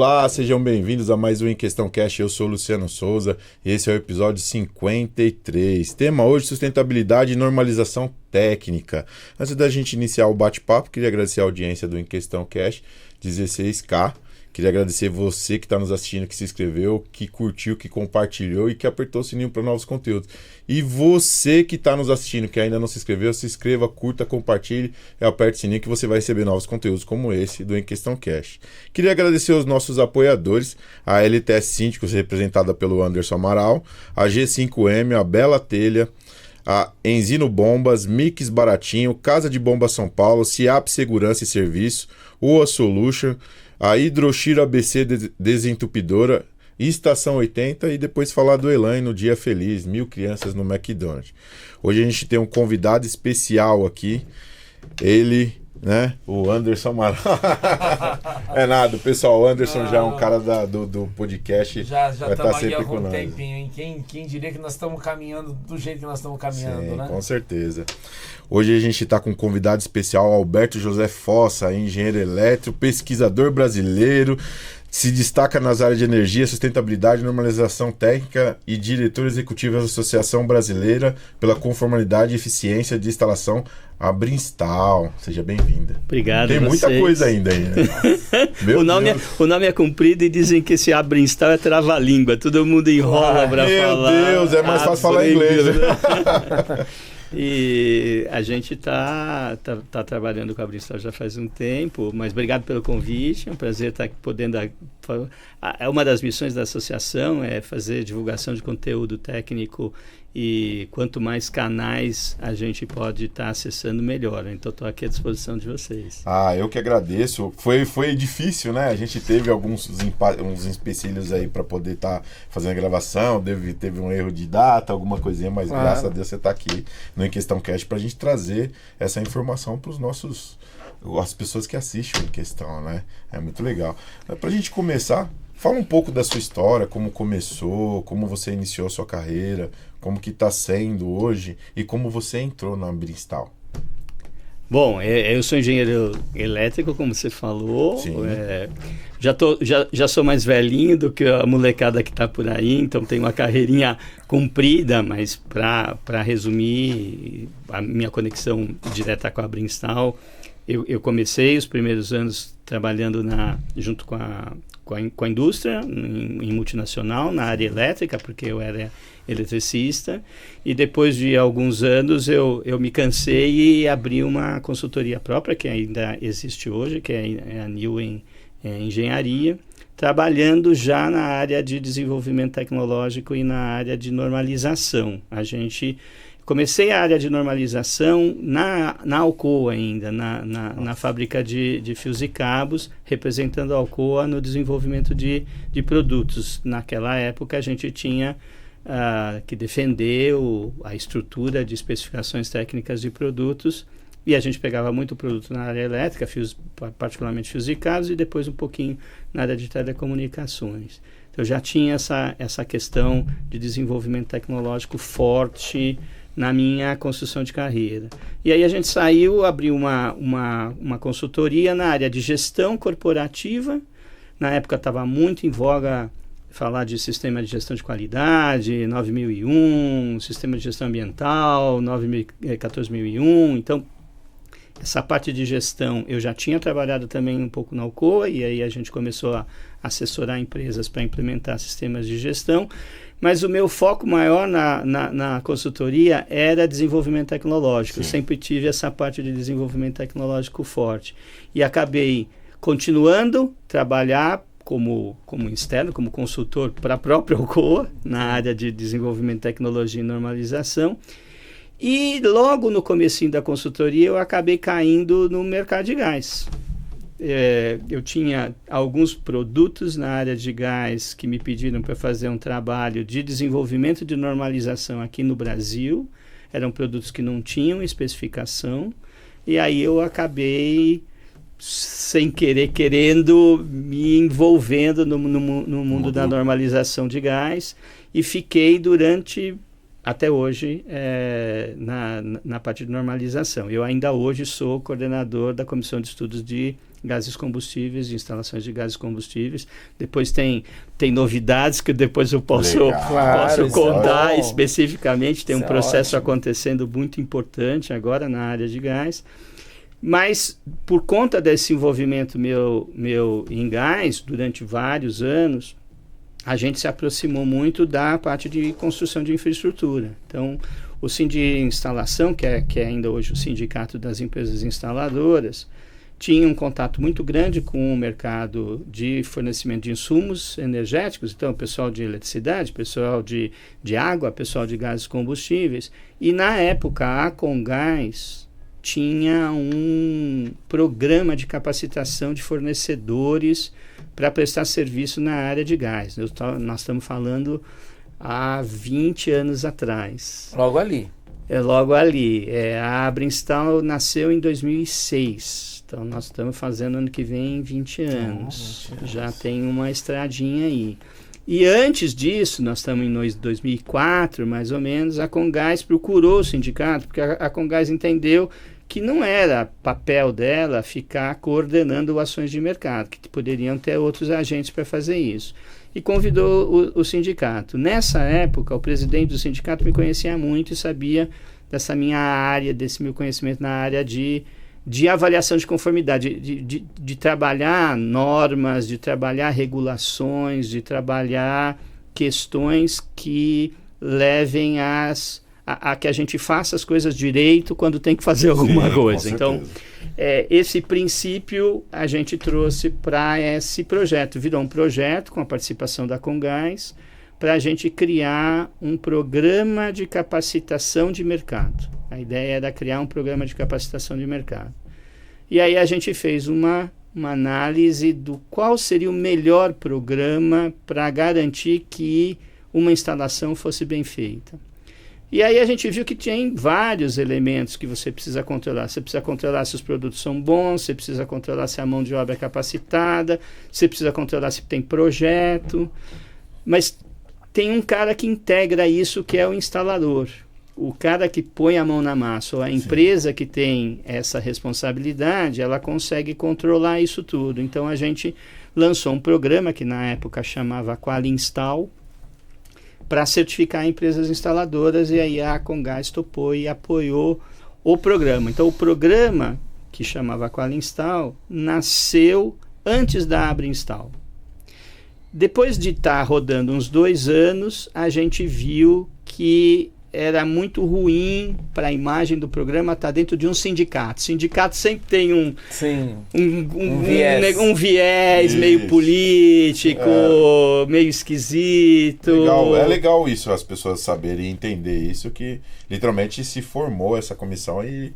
Olá, sejam bem-vindos a mais um Em Questão Cast. Eu sou o Luciano Souza e esse é o episódio 53. Tema hoje, sustentabilidade e normalização técnica. Antes da gente iniciar o bate-papo, queria agradecer a audiência do Em Questão Cast 16K. Queria agradecer você que está nos assistindo, que se inscreveu, que curtiu, que compartilhou e que apertou o sininho para novos conteúdos. E você que está nos assistindo, que ainda não se inscreveu, se inscreva, curta, compartilhe e aperte o sininho que você vai receber novos conteúdos como esse do Em Questão Cash. Queria agradecer aos nossos apoiadores, a LTS Síndicos, representada pelo Anderson Amaral, a G5M, a Bela Telha, a Enzino Bombas, Mix Baratinho, Casa de Bomba São Paulo, Ciap Segurança e Serviço, OA Solution, a Hidroshiro ABC Desentupidora, Estação 80 e depois falar do Elaine no Dia Feliz, 1000 crianças no McDonald's. Hoje a gente tem um convidado especial aqui, ele, né, o Anderson Amaral. É nada, pessoal, o Anderson já é um cara do podcast. Já vai estamos estar sempre aqui há com algum nós. tempinho, hein? Quem diria que nós estamos caminhando do jeito que nós estamos caminhando, Sim, né? com certeza. Hoje a gente está com um convidado especial, Alberto José Fossa, engenheiro elétrico, pesquisador brasileiro, se destaca nas áreas de energia, sustentabilidade, normalização técnica e diretor executivo da Associação Brasileira pela Conformidade e Eficiência de Instalação, a Brinstal. Seja bem-vinda. Obrigado. Tem muita coisa ainda aí, né? O nome é comprido e dizem que esse Brinstal é trava-língua. Todo mundo enrola para falar. Meu Deus, é mais fácil falar inglês. E a gente tá trabalhando com a Brinstal já faz um tempo, mas obrigado pelo convite, é um prazer estar podendo... Uma das missões da associação é fazer divulgação de conteúdo técnico e quanto mais canais a gente pode estar acessando, melhor. Então estou aqui à disposição de vocês. Eu que agradeço. Foi difícil, né? A gente teve uns empecilhos aí para poder estar fazendo a gravação, teve um erro de data, alguma coisinha, mas graças a Deus você está aqui no Em Questão Cast para a gente trazer essa informação para as pessoas que assistem o Em Questão, né? É muito legal. Para a gente começar, fala um pouco da sua história, como começou, como você iniciou a sua carreira, como que está sendo hoje e como você entrou na Brinstal. Bom, eu sou engenheiro elétrico, como você falou. Sim. Já sou mais velhinho do que a molecada que está por aí, então tenho uma carreirinha comprida, mas para resumir a minha conexão direta com a Brinstal, eu comecei os primeiros anos trabalhando junto com a indústria, em multinacional, na área elétrica, porque eu era eletricista, e depois de alguns anos eu me cansei e abri uma consultoria própria, que ainda existe hoje, que é a New em Engenharia, trabalhando já na área de desenvolvimento tecnológico e na área de normalização. Comecei a área de normalização na Alcoa ainda, na fábrica de fios e cabos, representando a Alcoa no desenvolvimento de produtos. Naquela época a gente tinha que defender a estrutura de especificações técnicas de produtos e a gente pegava muito produto na área elétrica, particularmente fios e cabos, e depois um pouquinho na área de telecomunicações. Então já tinha essa questão de desenvolvimento tecnológico forte na minha construção de carreira. E aí a gente abriu uma consultoria na área de gestão corporativa. Na época estava muito em voga falar de sistema de gestão de qualidade, 9001, sistema de gestão ambiental, 14001. Então, essa parte de gestão eu já tinha trabalhado também um pouco na Alcoa, e aí a gente começou a assessorar empresas para implementar sistemas de gestão. Mas o meu foco maior na consultoria era desenvolvimento tecnológico. Sim. Eu sempre tive essa parte de desenvolvimento tecnológico forte. E acabei continuando a trabalhar como externo, como consultor para a própria Alcoa, na área de desenvolvimento, tecnologia e normalização. E logo no comecinho da consultoria eu acabei caindo no mercado de gás. Eu tinha alguns produtos na área de gás que me pediram para fazer um trabalho de desenvolvimento de normalização aqui no Brasil. Eram produtos que não tinham especificação. E aí eu acabei, sem querer, querendo, me envolvendo no mundo da normalização de gás. E fiquei durante até hoje na parte de normalização. Eu ainda hoje sou coordenador da Comissão de Estudos de Gases Combustíveis, de instalações de gases combustíveis. Depois tem novidades que depois eu posso contar especificamente. Tem um processo acontecendo muito importante agora na área de gás. Mas por conta desse envolvimento meu em gás, durante vários anos, a gente se aproximou muito da parte de construção de infraestrutura. Então, o Sindinstalação, que é ainda hoje o Sindicato das Empresas Instaladoras, tinha um contato muito grande com o mercado de fornecimento de insumos energéticos, então pessoal de eletricidade, pessoal de água, pessoal de gases combustíveis. E na época a Congás tinha um programa de capacitação de fornecedores para prestar serviço na área de gás. Nós estamos falando há 20 anos atrás. Logo ali. Logo ali. A Abrinstal nasceu em 2006. Então, nós estamos fazendo ano que vem 20 anos. Já tem uma estradinha aí. E antes disso, nós estamos em 2004, mais ou menos, a Congás procurou o sindicato, porque a Congás entendeu que não era papel dela ficar coordenando ações de mercado, que poderiam ter outros agentes para fazer isso. E convidou o sindicato. Nessa época, o presidente do sindicato me conhecia muito e sabia dessa minha área, desse meu conhecimento na área de avaliação de conformidade, de trabalhar normas, de trabalhar regulações, de trabalhar questões que levem a que a gente faça as coisas direito quando tem que fazer alguma coisa. Então, esse princípio a gente trouxe para esse projeto. Virou um projeto com a participação da Congás para a gente criar um programa de capacitação de mercado. A ideia era criar um programa de capacitação de mercado. E aí a gente fez uma análise do qual seria o melhor programa para garantir que uma instalação fosse bem feita. E aí a gente viu que tem vários elementos que você precisa controlar. Você precisa controlar se os produtos são bons, você precisa controlar se a mão de obra é capacitada, você precisa controlar se tem projeto. Mas tem um cara que integra isso, que é o instalador. O cara que põe a mão na massa, ou a empresa que tem essa responsabilidade, ela consegue controlar isso tudo. Então a gente lançou um programa que na época chamava QualiInstall, para certificar empresas instaladoras, e aí a Congás topou e apoiou o programa. Então o programa, que chamava QualiInstall, nasceu antes da Abrinstal. Depois de estar rodando uns 2 anos, a gente viu que era muito ruim para a imagem do programa estar dentro de um sindicato. Sindicato sempre tem um viés meio político, meio esquisito. É legal isso, as pessoas saberem e entender isso, que literalmente se formou essa comissão e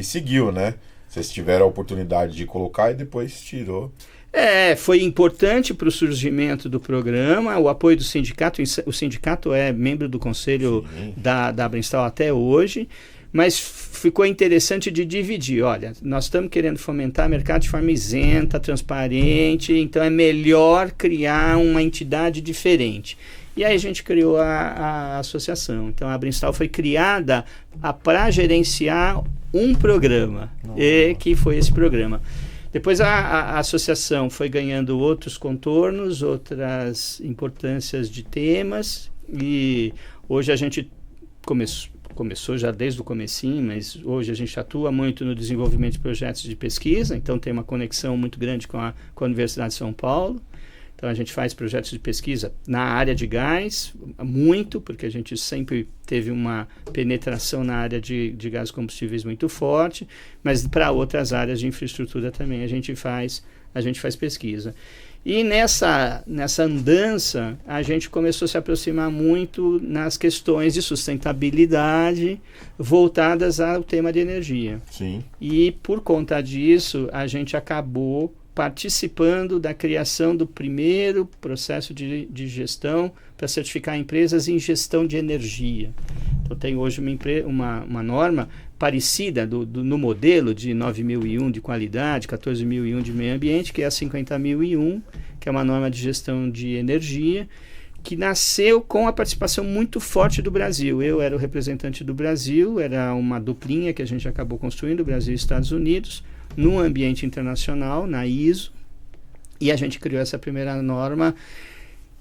seguiu, né? Vocês tiveram a oportunidade de colocar e depois tirou. Foi importante para o surgimento do programa, o apoio do sindicato. O sindicato é membro do conselho da Abrinstal até hoje, mas ficou interessante de dividir. Olha, nós estamos querendo fomentar o mercado de forma isenta, transparente, então é melhor criar uma entidade diferente. E aí a gente criou a associação. Então a Abrinstal foi criada para gerenciar um programa, que foi esse programa. Depois a associação foi ganhando outros contornos, outras importâncias de temas, e hoje a gente começou já desde o comecinho, mas hoje a gente atua muito no desenvolvimento de projetos de pesquisa, então tem uma conexão muito grande com a Universidade de São Paulo. Então a gente faz projetos de pesquisa na área de gás, muito, porque a gente sempre teve uma penetração na área de gases combustíveis muito forte, mas para outras áreas de infraestrutura também a gente faz pesquisa. E nessa andança, a gente começou a se aproximar muito nas questões de sustentabilidade voltadas ao tema de energia. Sim. E por conta disso, a gente acabou participando da criação do primeiro processo de gestão para certificar empresas em gestão de energia. Então tem hoje uma norma parecida no modelo de 9.001 de qualidade, 14.001 de meio ambiente, que é a 50.001, que é uma norma de gestão de energia, que nasceu com a participação muito forte do Brasil. Eu era o representante do Brasil, era uma duplinha que a gente acabou construindo, Brasil e Estados Unidos, num ambiente internacional, na ISO, e a gente criou essa primeira norma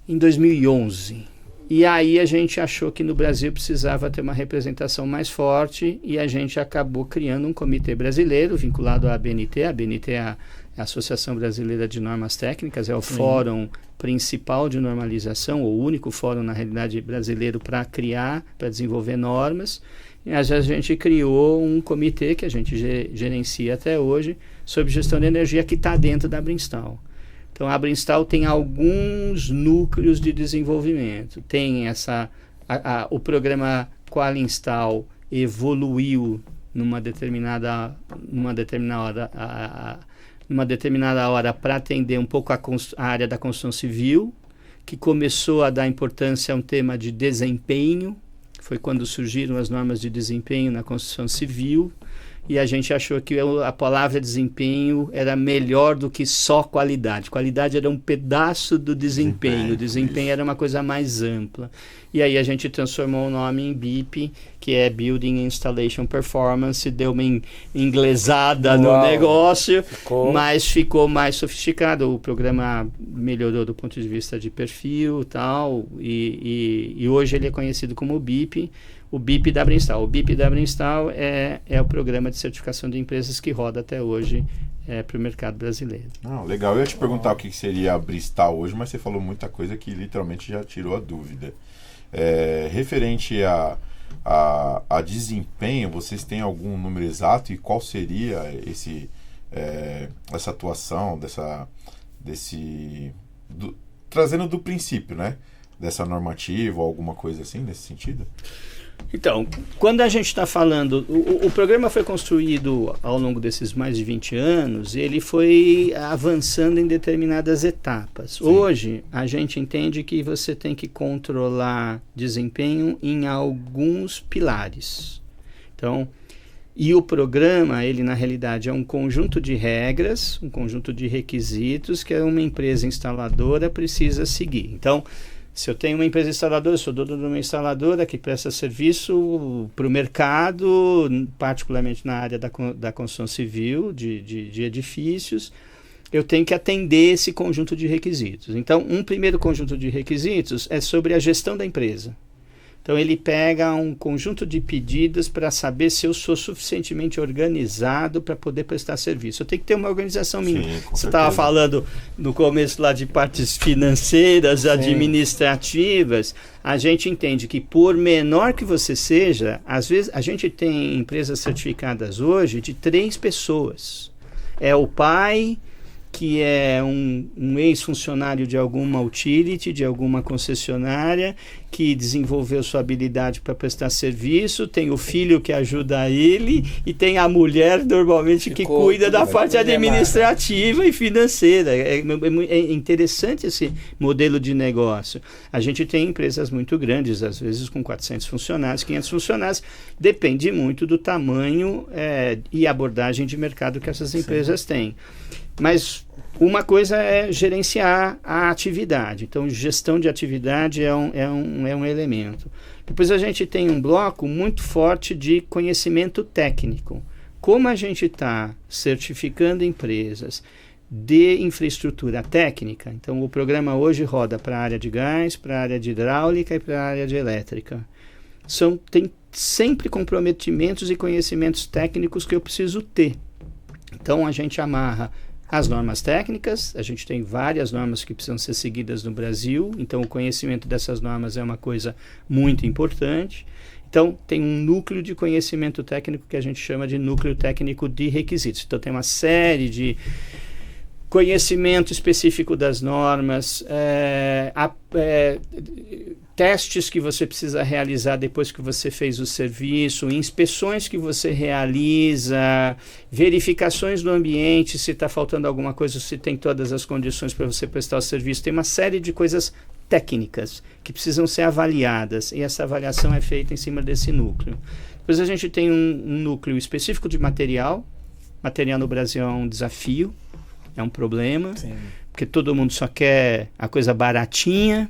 em 2011. E aí a gente achou que no Brasil precisava ter uma representação mais forte e a gente acabou criando um comitê brasileiro vinculado à ABNT. A ABNT é a Associação Brasileira de Normas Técnicas, é o fórum principal de normalização, o único fórum, na realidade, brasileiro para criar, para desenvolver normas. E a gente criou um comitê que a gente gerencia até hoje sobre gestão de energia que está dentro da Brinstal. Então, a Brinstal tem alguns núcleos de desenvolvimento. Tem o programa Qualinstal evoluiu numa determinada hora para atender um pouco a área da construção civil, que começou a dar importância a um tema de desempenho. Foi quando surgiram as normas de desempenho na construção civil. E a gente achou que a palavra desempenho era melhor do que só qualidade. Qualidade era um pedaço do desempenho. O desempenho era uma coisa mais ampla. E aí a gente transformou o nome em BIP, que é Building Installation Performance. Deu uma inglesada no negócio, mas ficou mais sofisticado. O programa melhorou do ponto de vista de perfil e tal. E hoje ele é conhecido como BIP. O BIP da Brinstal. O BIP da Brinstal é o programa de certificação de empresas que roda até hoje para o mercado brasileiro. Legal. Eu ia te perguntar o que seria a Brinstal hoje, mas você falou muita coisa que literalmente já tirou a dúvida. Referente a desempenho, vocês têm algum número exato e qual seria essa atuação, trazendo do princípio, né? Dessa normativa ou alguma coisa assim, nesse sentido? Então, quando a gente está falando, o programa foi construído ao longo desses mais de 20 anos, ele foi avançando em determinadas etapas. Sim. Hoje, a gente entende que você tem que controlar desempenho em alguns pilares. Então, e o programa, ele na realidade é um conjunto de regras, um conjunto de requisitos que uma empresa instaladora precisa seguir. Então, se eu tenho uma empresa instaladora, eu sou dono de uma instaladora que presta serviço para o mercado, particularmente na área da construção civil, de edifícios, eu tenho que atender esse conjunto de requisitos. Então, um primeiro conjunto de requisitos é sobre a gestão da empresa. Então, ele pega um conjunto de pedidos para saber se eu sou suficientemente organizado para poder prestar serviço. Eu tenho que ter uma organização minha. Sim, você estava falando no começo lá de partes financeiras, sim, administrativas. A gente entende que por menor que você seja, às vezes a gente tem empresas certificadas hoje de 3 pessoas. É o pai, que é um ex-funcionário de alguma utility, de alguma concessionária, que desenvolveu sua habilidade para prestar serviço, tem o filho que ajuda ele e tem a mulher, normalmente, que cuida da parte administrativa e financeira. É interessante esse modelo de negócio. A gente tem empresas muito grandes, às vezes com 400 funcionários, 500 funcionários, depende muito do tamanho e abordagem de mercado que essas empresas têm. Mas uma coisa é gerenciar a atividade. Então, gestão de atividade é um elemento. Depois a gente tem um bloco muito forte de conhecimento técnico. Como a gente está certificando empresas de infraestrutura técnica, então o programa hoje roda para a área de gás, para a área de hidráulica e para a área de elétrica. Tem sempre comprometimentos e conhecimentos técnicos que eu preciso ter. Então, a gente amarra as normas técnicas, a gente tem várias normas que precisam ser seguidas no Brasil, então o conhecimento dessas normas é uma coisa muito importante. Então, tem um núcleo de conhecimento técnico que a gente chama de núcleo técnico de requisitos. Então, tem uma série de conhecimento específico das normas, testes que você precisa realizar depois que você fez o serviço, inspeções que você realiza, verificações do ambiente, se está faltando alguma coisa, se tem todas as condições para você prestar o serviço. Tem uma série de coisas técnicas que precisam ser avaliadas e essa avaliação é feita em cima desse núcleo. Depois a gente tem um núcleo específico de material. Material no Brasil é um desafio, é um problema, sim, porque todo mundo só quer a coisa baratinha.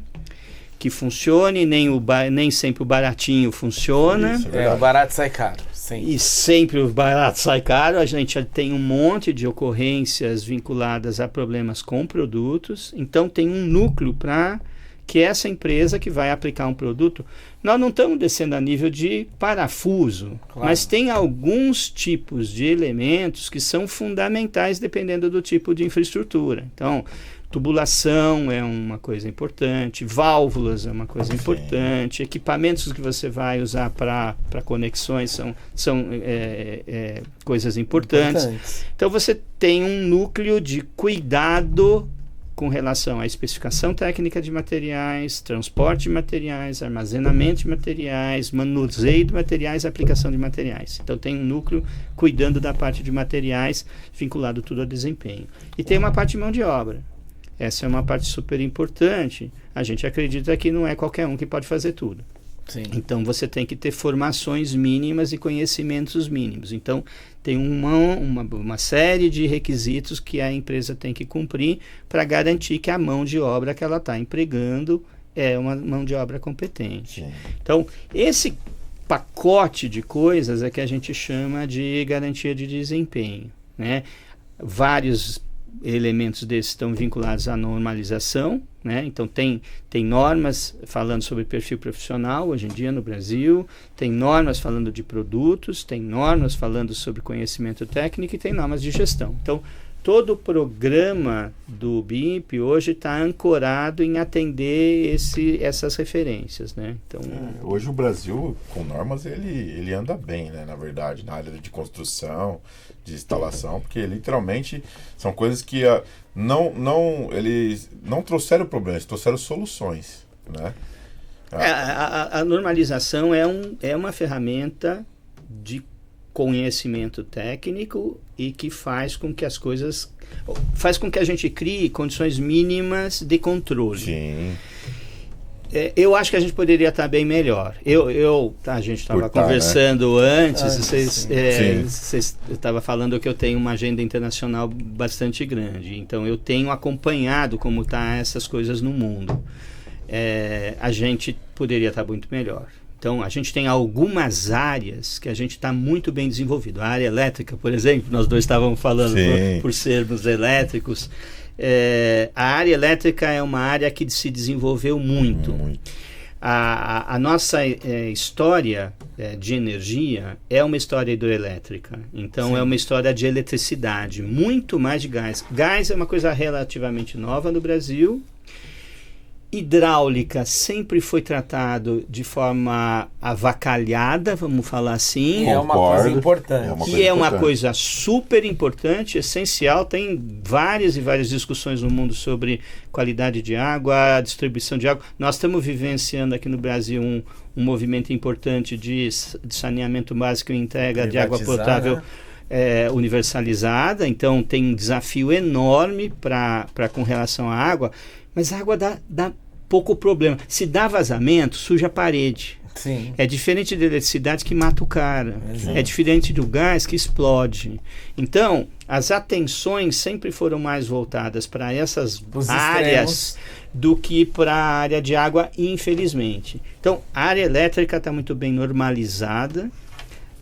que funcione, nem sempre o baratinho funciona. Isso, é o barato sai caro. Sempre. E sempre o barato sai caro. A gente tem um monte de ocorrências vinculadas a problemas com produtos. Então tem um núcleo para que essa empresa que vai aplicar um produto, nós não estamos descendo a nível de parafuso, mas tem alguns tipos de elementos que são fundamentais dependendo do tipo de infraestrutura. Então, tubulação é uma coisa importante, válvulas é uma coisa importante, equipamentos que você vai usar para conexões são coisas importantes. Então, você tem um núcleo de cuidado com relação à especificação técnica de materiais, transporte de materiais, armazenamento de materiais, manuseio de materiais, aplicação de materiais. Então tem um núcleo cuidando da parte de materiais, vinculado tudo ao desempenho. E tem uma parte de mão de obra. Essa é uma parte super importante. A gente acredita que não é qualquer um que pode fazer tudo. Sim. Então você tem que ter formações mínimas e conhecimentos mínimos. Então tem uma série de requisitos que a empresa tem que cumprir para garantir que a mão de obra que ela está empregando é uma mão de obra competente. Sim. Então esse pacote de coisas é que a gente chama de garantia de desempenho, né? Vários elementos desses estão vinculados à normalização, né? Então tem normas falando sobre perfil profissional hoje em dia no Brasil, tem normas falando de produtos, tem normas falando sobre conhecimento técnico e tem normas de gestão. Então todo o programa do BIP hoje está ancorado em atender essas referências, né? Então, hoje o Brasil, com normas, ele anda bem, né? Na verdade, na área de construção, de instalação, porque literalmente são coisas que eles não trouxeram problemas, trouxeram soluções, né? A normalização é uma ferramenta de conhecimento técnico e que faz com que a gente crie condições mínimas de controle. Sim. Eu acho que a gente poderia estar bem melhor. A gente estava conversando antes, vocês estavam falando que eu tenho uma agenda internacional bastante grande, então eu tenho acompanhado como estão essas coisas no mundo. A gente poderia estar muito melhor. Então, a gente tem algumas áreas que a gente está muito bem desenvolvido. A área elétrica, por exemplo, nós dois estávamos falando por sermos elétricos. A área elétrica é uma área que se desenvolveu muito. A nossa história de energia é uma história hidroelétrica. Então, é uma história de eletricidade, muito mais de gás. Gás é uma coisa relativamente nova no Brasil. Hidráulica sempre foi tratado de forma avacalhada, vamos falar assim. É uma coisa importante. E é uma coisa super importante, essencial. Tem várias e várias discussões no mundo sobre qualidade de água, distribuição de água. Nós estamos vivenciando aqui no Brasil um movimento importante de saneamento básico e entrega de água potável universalizada. Então tem um desafio enorme com relação à água. Mas a água dá pouco problema. Se dá vazamento, suja a parede. Sim. É diferente da eletricidade que mata o cara. É diferente do gás que explode. Então, as atenções sempre foram mais voltadas para essas áreas do que para a área de água, infelizmente. Então, a área elétrica está muito bem normalizada.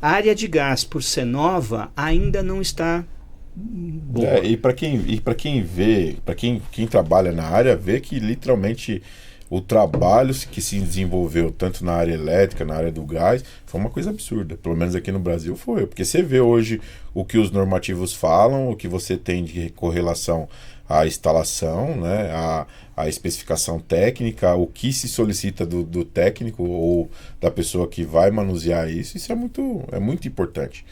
A área de gás, por ser nova, ainda não está boa. E para quem vê, para quem trabalha na área, vê que literalmente o trabalho que se desenvolveu tanto na área elétrica, na área do gás, foi uma coisa absurda. Pelo menos aqui no Brasil foi. Porque você vê hoje o que os normativos falam, o que você tem de correlação à instalação, né, à especificação técnica, o que se solicita do técnico ou da pessoa que vai manusear isso é muito importante.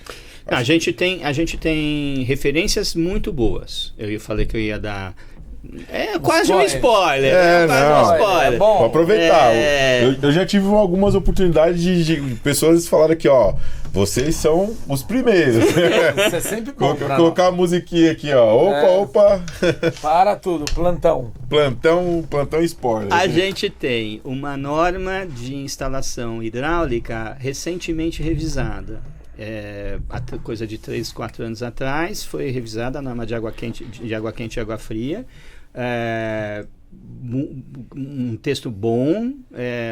A gente tem referências muito boas. Eu falei que eu ia dar... quase um spoiler. É bom. Vou aproveitar. Eu já tive algumas oportunidades de pessoas falarem aqui, ó, vocês são os primeiros. Isso é sempre bom. Colocar a musiquinha aqui, ó. Opa. Para tudo, plantão spoiler. A gente tem uma norma de instalação hidráulica recentemente revisada. Coisa de 3, 4 anos atrás foi revisada a norma de água quente e água fria. um texto bom,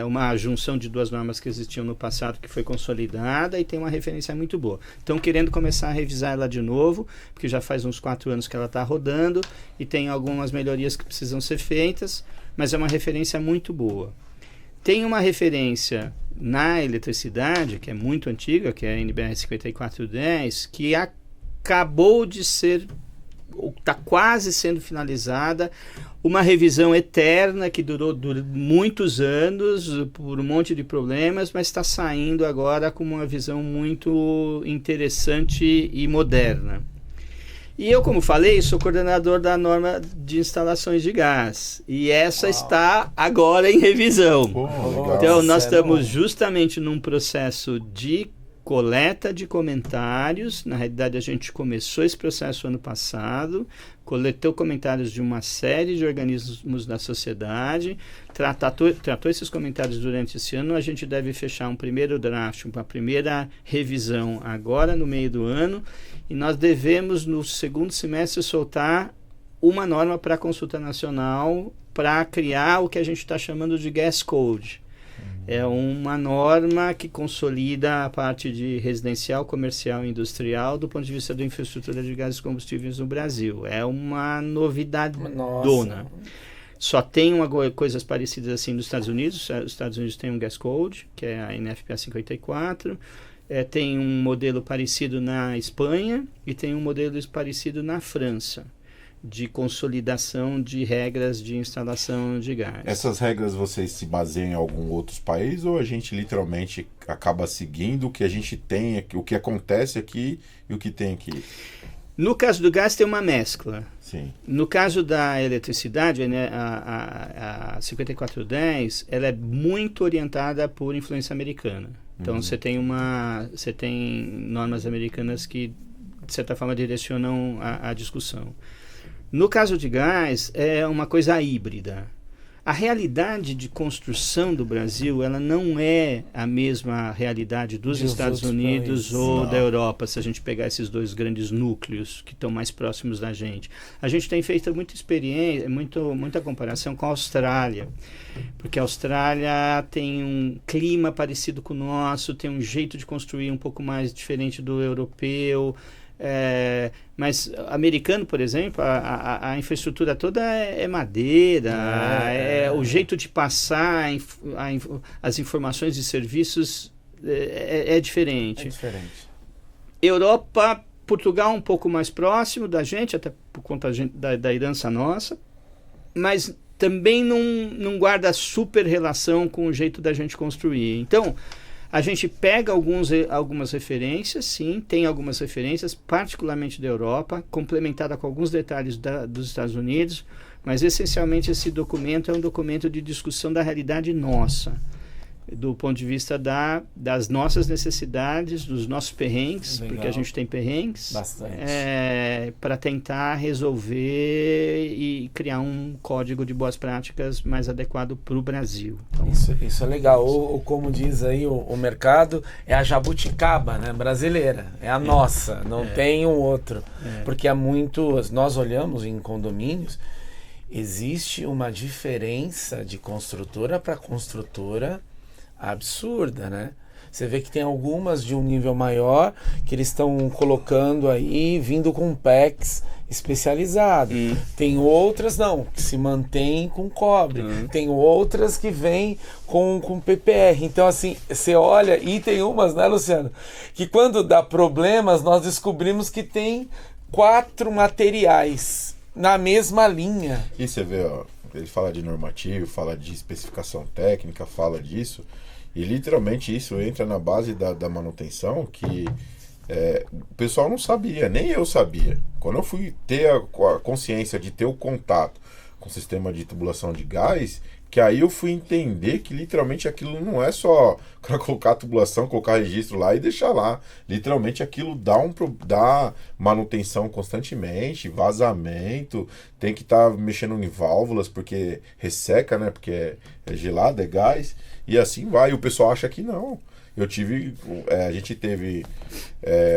uma junção de duas normas que existiam no passado que foi consolidada e tem uma referência muito boa. Estão querendo começar a revisar ela de novo, porque já faz uns 4 anos que ela está rodando e tem algumas melhorias que precisam ser feitas, mas é uma referência muito boa. Tem uma referência na eletricidade, que é muito antiga, que é a NBR 5410, que acabou de ser, ou está quase sendo finalizada, uma revisão eterna que durou muitos anos, por um monte de problemas, mas está saindo agora com uma visão muito interessante e moderna. E eu, como falei, sou coordenador da norma de instalações de gás. E essa está agora em revisão. Então, nós estamos justamente num processo de coleta de comentários. Na realidade, a gente começou esse processo ano passado, coletou comentários de uma série de organismos da sociedade, tratou esses comentários durante esse ano. A gente deve fechar um primeiro draft, uma primeira revisão agora no meio do ano, e nós devemos, no segundo semestre, soltar uma norma para a consulta nacional para criar o que a gente está chamando de Gas Code. É uma norma que consolida a parte de residencial, comercial e industrial do ponto de vista da infraestrutura de gases e combustíveis no Brasil. É uma novidade dona. Só tem coisas parecidas assim nos Estados Unidos. Os Estados Unidos têm um Gas Code, que é a NFPA 54. Tem um modelo parecido na Espanha e tem um modelo parecido na França, de consolidação de regras de instalação de gás. Essas regras vocês se baseiam em algum outros país ou a gente literalmente acaba seguindo o que a gente tem aqui, o que acontece aqui e o que tem aqui? No caso do gás tem uma mescla. Sim. No caso da eletricidade, né, a 5410, ela é muito orientada por influência americana. Então você tem normas americanas que de certa forma direcionam a discussão. No caso de gás, é uma coisa híbrida. A realidade de construção do Brasil, ela não é a mesma realidade dos Estados Unidos ou da Europa, se a gente pegar esses dois grandes núcleos que estão mais próximos da gente. A gente tem feito muita experiência, muita comparação com a Austrália, porque a Austrália tem um clima parecido com o nosso, tem um jeito de construir um pouco mais diferente do europeu. Mas americano, por exemplo, a infraestrutura toda é madeira, o jeito de passar as informações e serviços é diferente. Europa, Portugal um pouco mais próximo da gente, até por conta da herança nossa, mas também não guarda super relação com o jeito da gente construir. Então, a gente pega algumas referências, sim, tem algumas referências, particularmente da Europa, complementada com alguns detalhes dos Estados Unidos, mas essencialmente esse documento é um documento de discussão da realidade nossa, do ponto de vista das nossas necessidades, dos nossos perrengues, legal, porque a gente tem perrengues, para tentar resolver e criar um código de boas práticas mais adequado para o Brasil. Então, isso é legal. Ou como diz aí o mercado, é a jabuticaba, né, brasileira, é a nossa, não tem um outro. Porque há muitos, nós olhamos em condomínios, existe uma diferença de construtora para construtora absurda, né? Você vê que tem algumas de um nível maior que eles estão colocando aí, vindo com PEX especializado. Tem outras não, que se mantêm com cobre. Tem outras que vêm com PPR. Então assim, você olha, e tem umas, né, Luciano, que quando dá problemas, nós descobrimos que tem 4 materiais na mesma linha. E você vê, ó, ele fala de normativo, fala de especificação técnica, fala disso, e literalmente isso entra na base da manutenção, que o pessoal não sabia, nem eu sabia. Quando eu fui ter a consciência de ter o contato com o sistema de tubulação de gás, que aí eu fui entender que literalmente aquilo não é só para colocar a tubulação, colocar registro lá e deixar lá. Literalmente aquilo dá manutenção constantemente, vazamento, tem que estar mexendo em válvulas porque resseca, né? Porque é gelado, é gás, e assim vai. E o pessoal acha que não. A gente teve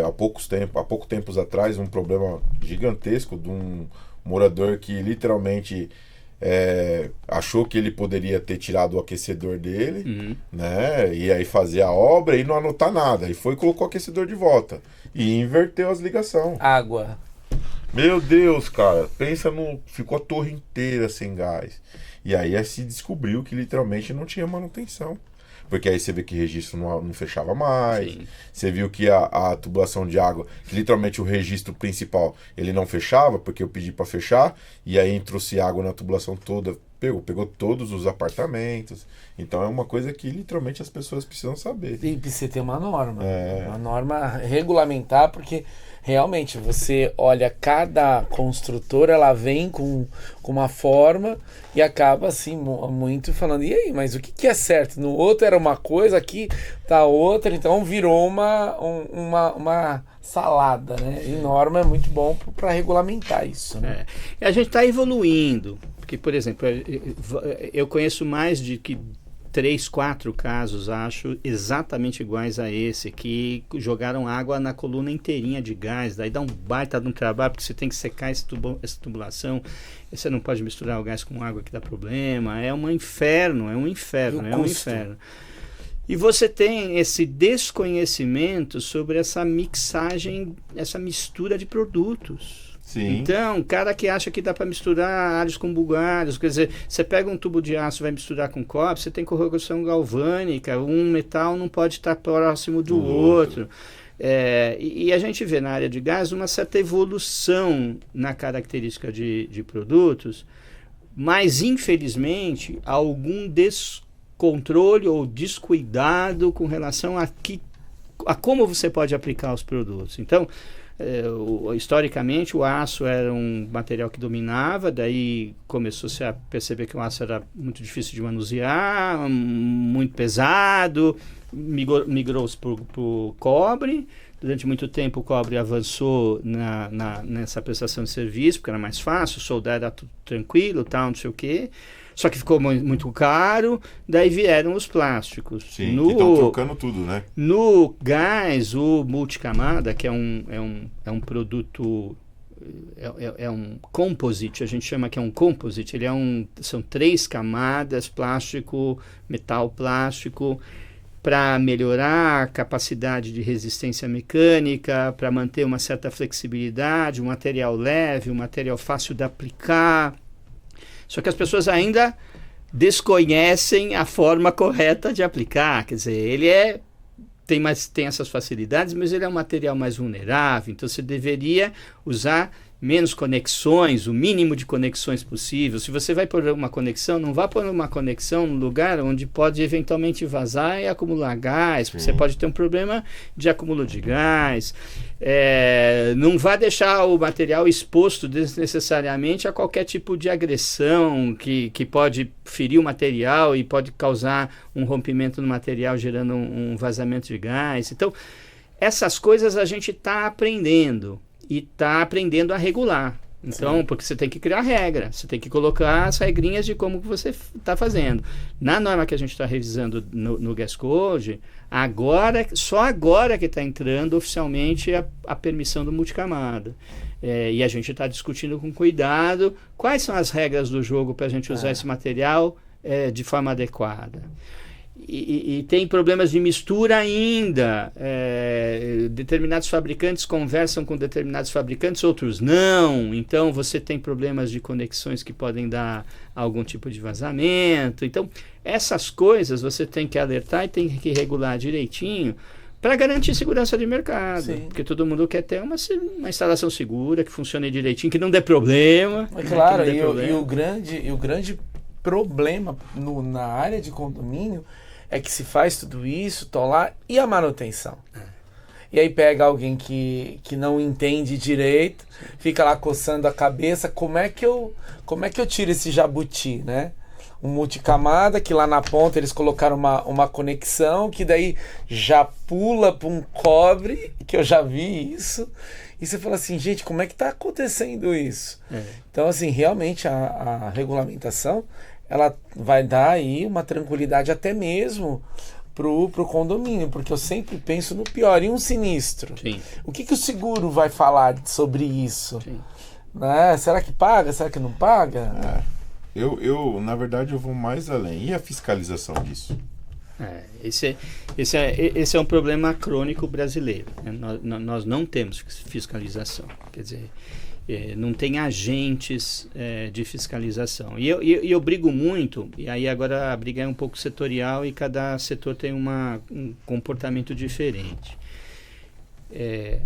há pouco tempos atrás um problema gigantesco de um morador que literalmente achou que ele poderia ter tirado o aquecedor dele, né? E aí fazer a obra e não anotar nada. E foi e colocou o aquecedor de volta. E inverteu as ligações. Água. Meu Deus, cara. Pensa no... Ficou a torre inteira sem gás. E aí se descobriu que literalmente não tinha manutenção. Porque aí você vê que registro não fechava mais. Sim. Você viu que a tubulação de água, que literalmente o registro principal, ele não fechava, porque eu pedi para fechar, e aí entrou-se água na tubulação toda, pegou todos os apartamentos. Então é uma coisa que literalmente as pessoas precisam saber. E precisa ter uma norma. Uma norma regulamentar, porque realmente você olha, cada construtora, ela vem com uma forma e acaba assim muito falando, e aí, mas o que é certo? No outro era uma coisa, aqui tá outra, então virou uma salada, né? E norma é muito bom para regulamentar isso, né? E a gente está evoluindo, porque, por exemplo, eu conheço mais de que 3, 4 casos, acho, exatamente iguais a esse, que jogaram água na coluna inteirinha de gás, daí dá um baita de um trabalho, porque você tem que secar essa tubulação, e você não pode misturar o gás com água que dá problema, é um inferno. E você tem esse desconhecimento sobre essa mixagem, essa mistura de produtos. Sim. Então, cara que acha que dá para misturar alhos com bugalhos, quer dizer, você pega um tubo de aço e vai misturar com cobre, você tem corrosão galvânica, um metal não pode estar próximo do outro. E a gente vê na área de gás uma certa evolução na característica de produtos, mas infelizmente algum descontrole ou descuidado com relação a como você pode aplicar os produtos. Então, historicamente o aço era um material que dominava, daí começou-se a perceber que o aço era muito difícil de manusear, muito pesado, migrou-se para o cobre. Durante muito tempo o cobre avançou nessa prestação de serviço, porque era mais fácil, soldar era tudo tranquilo, tal, não sei o quê. Só que ficou muito caro, daí vieram os plásticos. Sim, que estão trocando tudo, né? No gás, o multicamada, que é um produto, é um composite, a gente chama que é um composite, são 3 camadas, plástico, metal plástico, para melhorar a capacidade de resistência mecânica, para manter uma certa flexibilidade, um material leve, um material fácil de aplicar. Só que as pessoas ainda desconhecem a forma correta de aplicar. Quer dizer, ele tem essas facilidades, mas ele é um material mais vulnerável. Então, você deveria usar menos conexões, o mínimo de conexões possível. Se você vai pôr uma conexão, não vá pôr uma conexão no lugar onde pode eventualmente vazar e acumular gás. Você pode ter um problema de acúmulo de gás. Não vá deixar o material exposto desnecessariamente a qualquer tipo de agressão que pode ferir o material e pode causar um rompimento no material, gerando um vazamento de gás. Então, essas coisas a gente está aprendendo. E está aprendendo a regular. Então, porque você tem que criar regra, você tem que colocar as regrinhas de como que você está fazendo. Na norma que a gente está revisando no Gas Code, só agora que está entrando oficialmente a permissão do multicamada. E a gente está discutindo com cuidado quais são as regras do jogo para a gente usar esse material de forma adequada. E tem problemas de mistura ainda. Determinados fabricantes conversam com determinados fabricantes, outros não. Então você tem problemas de conexões que podem dar algum tipo de vazamento. Então essas coisas você tem que alertar e tem que regular direitinho para garantir segurança de mercado. Sim. Porque todo mundo quer ter uma instalação segura, que funcione direitinho, que não dê problema. É claro, e o grande problema na área de condomínio é que se faz tudo isso, lá, e a manutenção? E aí pega alguém que não entende direito, fica lá coçando a cabeça, como é que eu tiro esse jabuti, né? Um multicamada, que lá na ponta eles colocaram uma conexão, que daí já pula para um cobre, que eu já vi isso, e você fala assim, gente, como é que está acontecendo isso? Então, assim, realmente a regulamentação, ela vai dar aí uma tranquilidade até mesmo pro condomínio, porque eu sempre penso no pior. E um sinistro? Sim. O que o seguro vai falar sobre isso? Né? Será que paga? Será que não paga? Na verdade, eu vou mais além. E a fiscalização disso? Esse é um problema crônico brasileiro, né? Nós não temos fiscalização, quer dizer, não tem agentes de fiscalização. E eu brigo muito, e aí agora a briga é um pouco setorial e cada setor tem um comportamento diferente.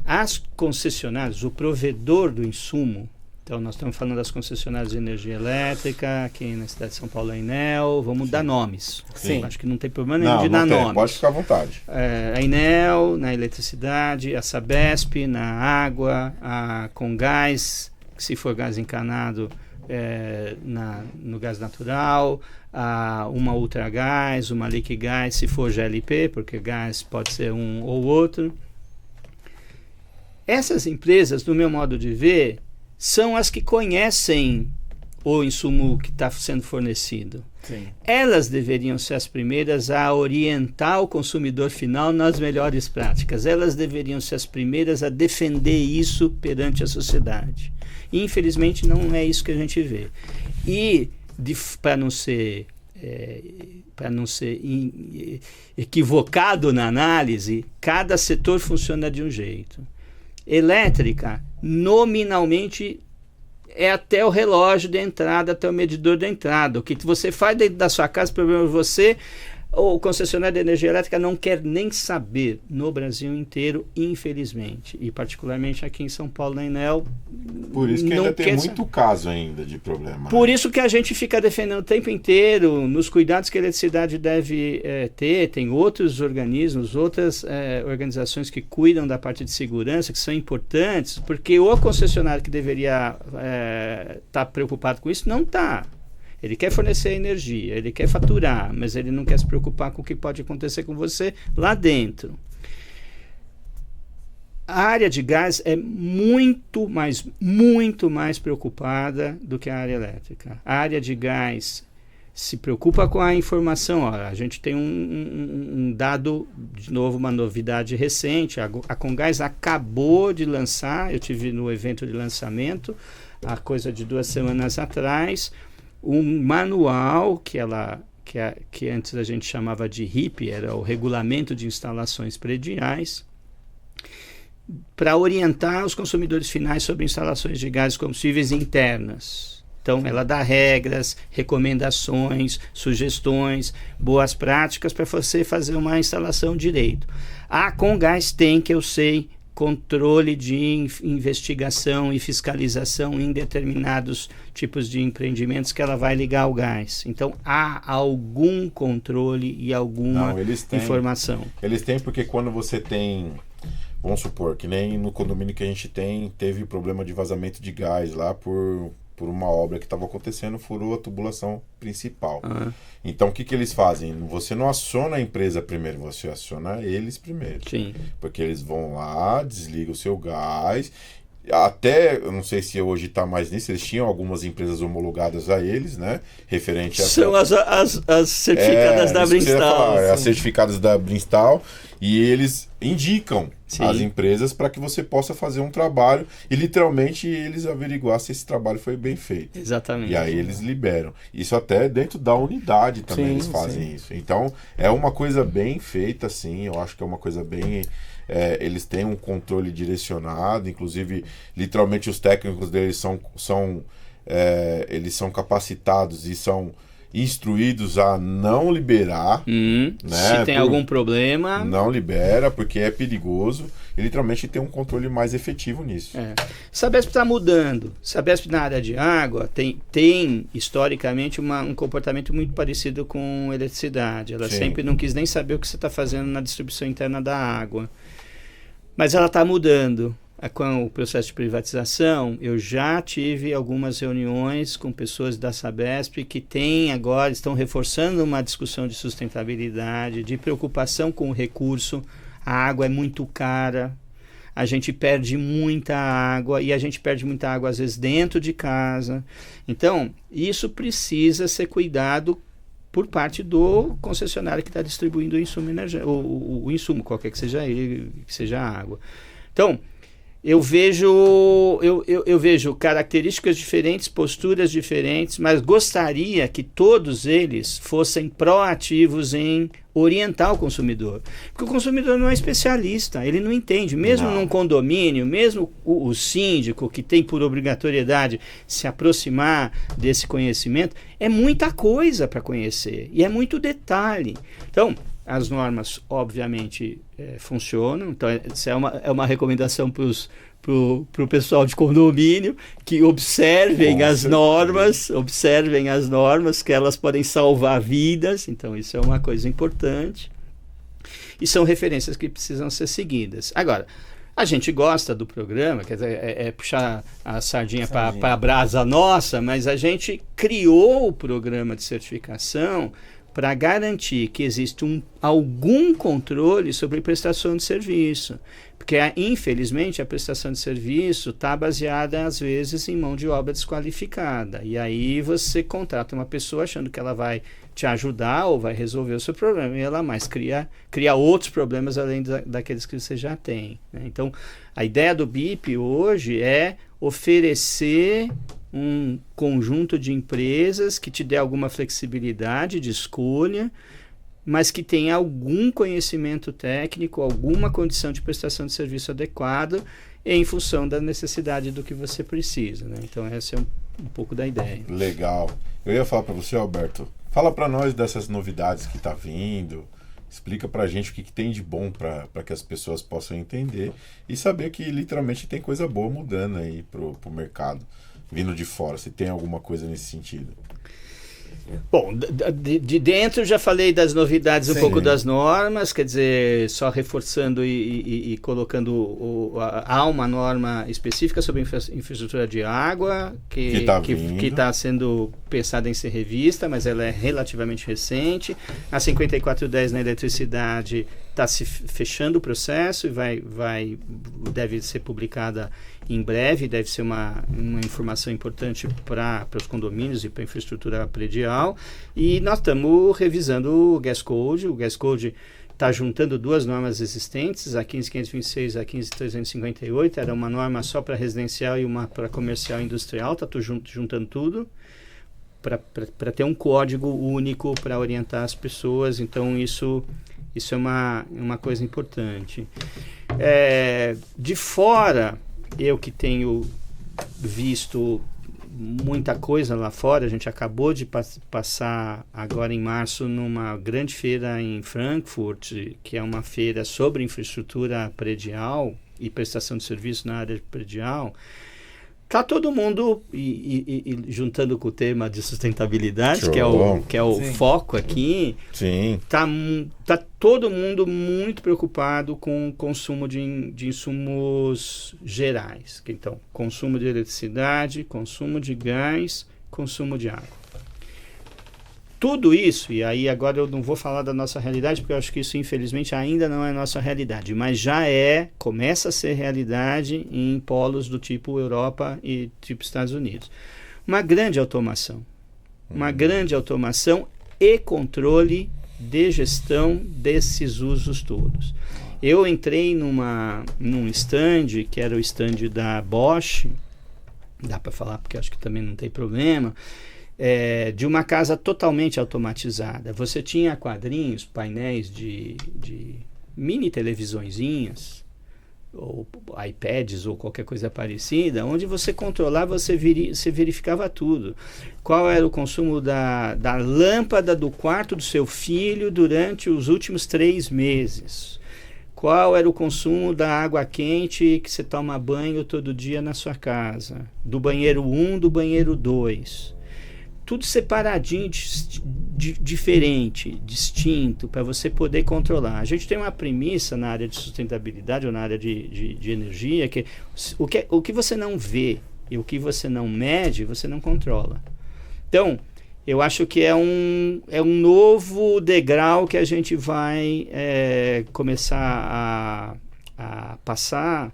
As concessionárias, o provedor do insumo, então nós estamos falando das concessionárias de energia elétrica, aqui na cidade de São Paulo, a Enel, vamos dar nomes. Sim. Acho que não tem problema nenhum de dar nomes. Pode ficar à vontade. A Enel na eletricidade, a Sabesp na água, a Comgás, que se for gás encanado, no gás natural, uma Ultragás, uma Liquigás, se for GLP, porque gás pode ser um ou outro. Essas empresas, do meu modo de ver, são as que conhecem o insumo que está sendo fornecido. Sim. Elas deveriam ser as primeiras a orientar o consumidor final nas melhores práticas. Elas deveriam ser as primeiras a defender isso perante a sociedade. E, infelizmente, não é isso que a gente vê. E, para não ser equivocado na análise, cada setor funciona de um jeito. Elétrica, nominalmente, é até o relógio de entrada, até o medidor de entrada. O que você faz dentro da sua casa, problema você, o concessionário de energia elétrica não quer nem saber no Brasil inteiro, infelizmente. E particularmente aqui em São Paulo, na Enel. Por isso que ainda tem muito caso ainda de problema. Por isso que a gente fica defendendo o tempo inteiro nos cuidados que a eletricidade deve ter. Tem outros organismos, outras organizações que cuidam da parte de segurança, que são importantes, porque o concessionário que deveria estar preocupado com isso não está. Ele quer fornecer energia, ele quer faturar, mas ele não quer se preocupar com o que pode acontecer com você lá dentro. A área de gás é muito mais preocupada do que a área elétrica. A área de gás se preocupa com a informação. A gente tem um dado, de novo, uma novidade recente. A Comgás acabou de lançar, eu tive no evento de lançamento, há coisa de 2 semanas atrás, um manual que antes a gente chamava de RIP, era o Regulamento de Instalações Prediais, para orientar os consumidores finais sobre instalações de gases combustíveis internas. Então, ela dá regras, recomendações, sugestões, boas práticas para você fazer uma instalação direito. A Comgás tem, que eu sei, controle de investigação e fiscalização em determinados tipos de empreendimentos que ela vai ligar ao gás. Então, há algum controle e alguma informação. Eles têm, porque quando você tem, vamos supor, que nem no condomínio que a gente tem, teve problema de vazamento de gás lá por uma obra que estava acontecendo, furou a tubulação principal. Então, o que eles fazem? Você não aciona a empresa primeiro, você aciona eles primeiro. Sim. Porque eles vão lá, desligam o seu gás. Até, eu não sei se hoje está mais nisso, eles tinham algumas empresas homologadas a eles, né? Referente a... São as certificadas da Brinstal. As certificadas da Brinstal. E eles indicam Sim. as empresas para que você possa fazer um trabalho e literalmente eles averiguar se esse trabalho foi bem feito. Exatamente. E aí eles liberam. Isso até dentro da unidade também eles fazem isso. Então é uma coisa bem feita, assim. Eu acho que é uma coisa bem... eles têm um controle direcionado, inclusive literalmente os técnicos deles eles são capacitados e são instruídos a não liberar, né? Se tem algum problema, não libera, porque é perigoso, e literalmente tem um controle mais efetivo nisso. Sabesp está mudando. Sabesp na área de água tem historicamente um comportamento muito parecido com eletricidade. Ela sempre não quis nem saber o que você está fazendo na distribuição interna da água, mas ela está mudando. Com o processo de privatização, eu já tive algumas reuniões com pessoas da Sabesp que estão reforçando uma discussão de sustentabilidade, de preocupação com o recurso. A água é muito cara, a gente perde muita água, e a gente perde muita água às vezes dentro de casa. Então, isso precisa ser cuidado por parte do concessionário que está distribuindo o insumo energético, o insumo, qualquer que seja ele, que seja a água. Então, eu vejo características diferentes, posturas diferentes, mas gostaria que todos eles fossem proativos em orientar o consumidor. Porque o consumidor não é especialista, ele não entende. Mesmo num condomínio, mesmo o síndico, que tem por obrigatoriedade se aproximar desse conhecimento, é muita coisa para conhecer e é muito detalhe. Então, as normas, obviamente, funcionam. Então, essa é uma recomendação para o pessoal de condomínio, que observem as normas, que elas podem salvar vidas. Então, isso é uma coisa importante. E são referências que precisam ser seguidas. Agora, a gente gosta do programa, quer dizer, puxar a sardinha para a brasa nossa, mas a gente criou o programa de certificação para garantir que existe algum controle sobre prestação de serviço. Porque, infelizmente, a prestação de serviço está baseada, às vezes, em mão de obra desqualificada. E aí você contrata uma pessoa achando que ela vai te ajudar ou vai resolver o seu problema. E ela mais cria outros problemas além daqueles que você já tem, né? Então, a ideia do BIP hoje é oferecer um conjunto de empresas que te dê alguma flexibilidade de escolha, mas que tenha algum conhecimento técnico, alguma condição de prestação de serviço adequado em função da necessidade do que você precisa, né? Então essa é um pouco da ideia. Legal. Eu ia falar para você, Alberto, fala para nós dessas novidades que tá vindo, explica para a gente o que tem de bom para que as pessoas possam entender e saber que literalmente tem coisa boa mudando aí pro mercado, vindo de fora, se tem alguma coisa nesse sentido. Bom, de dentro já falei das novidades, um pouco das normas, quer dizer, só reforçando e colocando, há uma norma específica sobre infraestrutura de água que está sendo pensada em ser revista, mas ela é relativamente recente. A 5410 na eletricidade está se fechando o processo e deve ser publicada em breve, deve ser uma informação importante para os condomínios e para a infraestrutura predial. E nós estamos revisando o Gas Code. O Gas Code está juntando duas normas existentes, a 15526 e a 15358. Era uma norma só para residencial e uma para comercial e industrial. Está juntando tudo para ter um código único para orientar as pessoas. Então, isso é uma coisa importante. De fora, eu que tenho visto muita coisa lá fora, a gente acabou de passar agora em março numa grande feira em Frankfurt, que é uma feira sobre infraestrutura predial e prestação de serviço na área predial. Tá todo mundo, e juntando com o tema de sustentabilidade, que é o foco aqui, tá todo mundo muito preocupado com o consumo de insumos gerais. Então, consumo de eletricidade, consumo de gás, consumo de água. Tudo isso, e aí agora eu não vou falar da nossa realidade, porque eu acho que isso infelizmente ainda não é nossa realidade, mas começa a ser realidade em polos do tipo Europa e tipo Estados Unidos. Uma grande automação e controle de gestão desses usos todos. Eu entrei num stand, que era o stand da Bosch, dá para falar porque acho que também não tem problema, de uma casa totalmente automatizada. Você tinha quadrinhos, painéis de mini televisõezinhas, ou iPads, ou qualquer coisa parecida, onde você controlava, você verificava tudo. Qual era o consumo da lâmpada do quarto do seu filho durante os últimos 3 meses. Qual era o consumo da água quente que você toma banho todo dia na sua casa. Do banheiro 1, do banheiro 2. Tudo separadinho, diferente, distinto, para você poder controlar. A gente tem uma premissa na área de sustentabilidade ou na área de energia, que o que você não vê e o que você não mede, você não controla. Então, eu acho que é um novo degrau que a gente vai começar a passar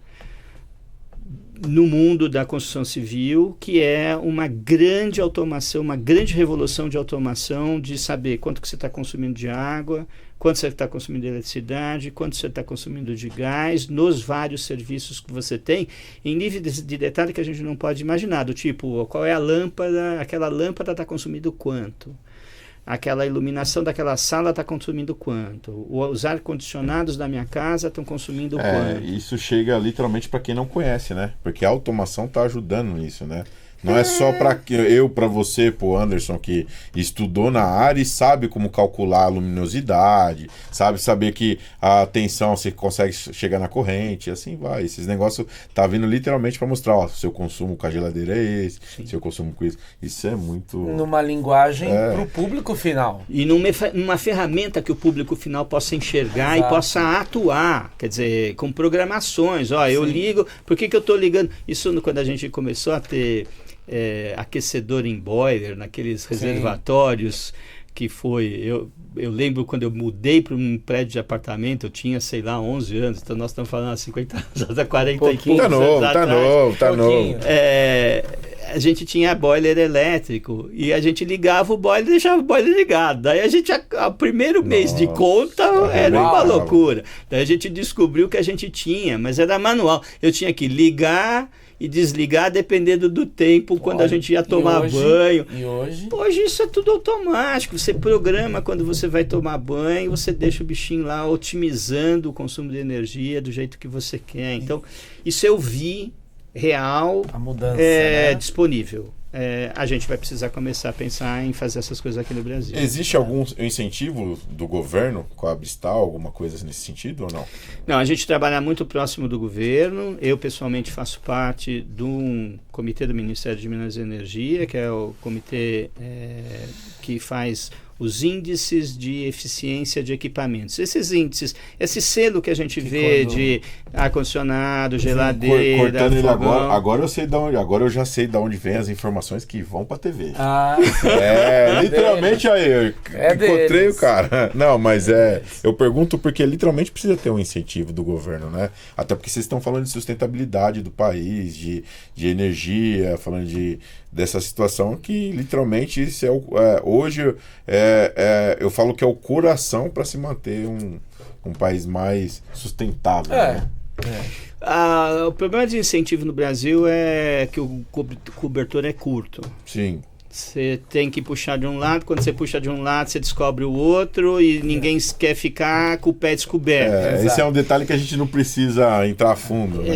no mundo da construção civil, que é uma grande automação, uma grande revolução de automação, de saber quanto que você está consumindo de água, quanto você está consumindo de eletricidade, quanto você está consumindo de gás, nos vários serviços que você tem, em nível de detalhe que a gente não pode imaginar, do tipo, qual é a lâmpada, aquela lâmpada está consumindo quanto? Aquela iluminação daquela sala está consumindo quanto? Os ar-condicionados da minha casa estão consumindo quanto? Isso chega literalmente para quem não conhece, né? Porque a automação está ajudando nisso, né? Não é só para você, pro Anderson, que estudou na área e sabe como calcular a luminosidade, saber que a tensão você consegue chegar na corrente, e assim vai. Esses negócios tá vindo literalmente para mostrar, ó, seu consumo com a geladeira é esse, seu consumo com isso. Isso é muito... Numa linguagem para o público final. E numa ferramenta que o público final possa enxergar. Exato. E possa atuar, quer dizer, com programações. Ó, eu ligo, por que eu estou ligando? Isso quando a gente começou a ter... aquecedor em boiler, naqueles reservatórios que foi... Eu lembro quando eu mudei para um prédio de apartamento, eu tinha, sei lá, 11 anos, então nós estamos falando há 50 anos, há 45 anos atrás. Tá novo. A gente tinha boiler elétrico e a gente ligava o boiler e deixava o boiler ligado. Daí a gente, o primeiro mês de conta era uma loucura. Daí a gente descobriu que a gente tinha, mas era manual. Eu tinha que ligar e desligar dependendo do tempo, quando a gente ia tomar banho. E hoje? Hoje isso é tudo automático. Você programa quando você vai tomar banho, você deixa o bichinho lá otimizando o consumo de energia do jeito que você quer. Então, isso eu vi real, a mudança, né? Disponível. A gente vai precisar começar a pensar em fazer essas coisas aqui no Brasil. Existe algum incentivo do governo com a Abstal, alguma coisa nesse sentido ou não? Não, a gente trabalha muito próximo do governo. Eu, pessoalmente, faço parte de um comitê do Ministério de Minas e Energia, que é o comitê que faz os índices de eficiência de equipamentos. Esses índices, esse selo que a gente vê de ar-condicionado, geladeira, cortando ele fogão. Agora eu já sei de onde vem as informações que vão pra TV. Literalmente aí, eu encontrei deles. O cara. Não, mas eu pergunto porque literalmente precisa ter um incentivo do governo, né? Até porque vocês estão falando de sustentabilidade do país, de energia, falando dessa situação que literalmente isso hoje eu falo que é o coração para se manter um país mais sustentável. Né? O problema de incentivo no Brasil é que o cobertor é curto. Sim. Você tem que puxar de um lado, quando você puxa de um lado, você descobre o outro e ninguém quer ficar com o pé descoberto. Esse é um detalhe que a gente não precisa entrar a fundo. Né?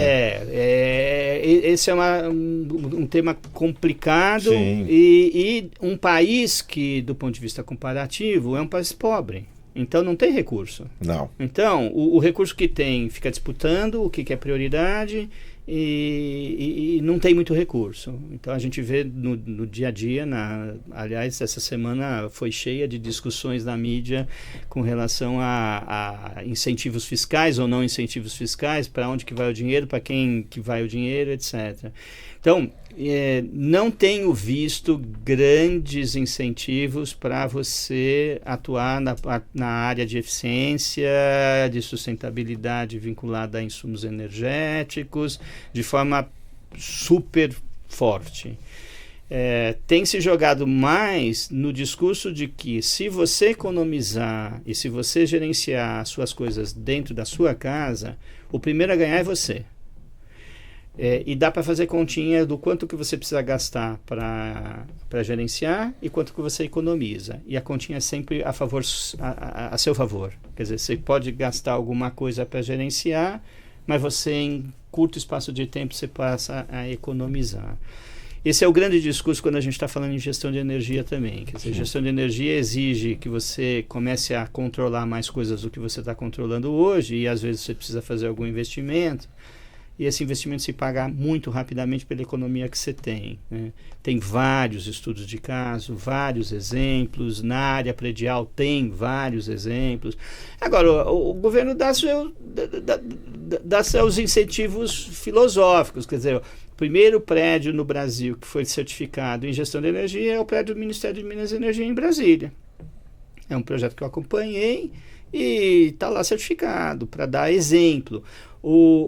Esse é um tema complicado e um país que, do ponto de vista comparativo, é um país pobre. Então não tem recurso. Não. Então, o recurso que tem fica disputando o que é prioridade e não tem muito recurso. Então a gente vê no dia a dia, aliás, essa semana foi cheia de discussões na mídia com relação a incentivos fiscais ou não incentivos fiscais, para onde que vai o dinheiro, para quem que vai o dinheiro, etc. Então, não tenho visto grandes incentivos para você atuar na área de eficiência, de sustentabilidade vinculada a insumos energéticos, de forma super forte. Tem se jogado mais no discurso de que se você economizar e se você gerenciar as suas coisas dentro da sua casa, o primeiro a ganhar é você. E dá para fazer continha do quanto que você precisa gastar para gerenciar e quanto que você economiza. E a continha é sempre a seu favor. Quer dizer, você pode gastar alguma coisa para gerenciar, mas você, em curto espaço de tempo, você passa a economizar. Esse é o grande discurso quando a gente está falando em gestão de energia também. Quer dizer, gestão de energia exige que você comece a controlar mais coisas do que você está controlando hoje, e às vezes você precisa fazer algum investimento. E esse investimento se paga muito rapidamente pela economia que você tem. Né? Tem vários estudos de caso, vários exemplos. Na área predial tem vários exemplos. Agora, o governo dá seus incentivos filosóficos. Quer dizer, o primeiro prédio no Brasil que foi certificado em gestão de energia é o prédio do Ministério de Minas e Energia em Brasília. É um projeto que eu acompanhei e está lá certificado para dar exemplo.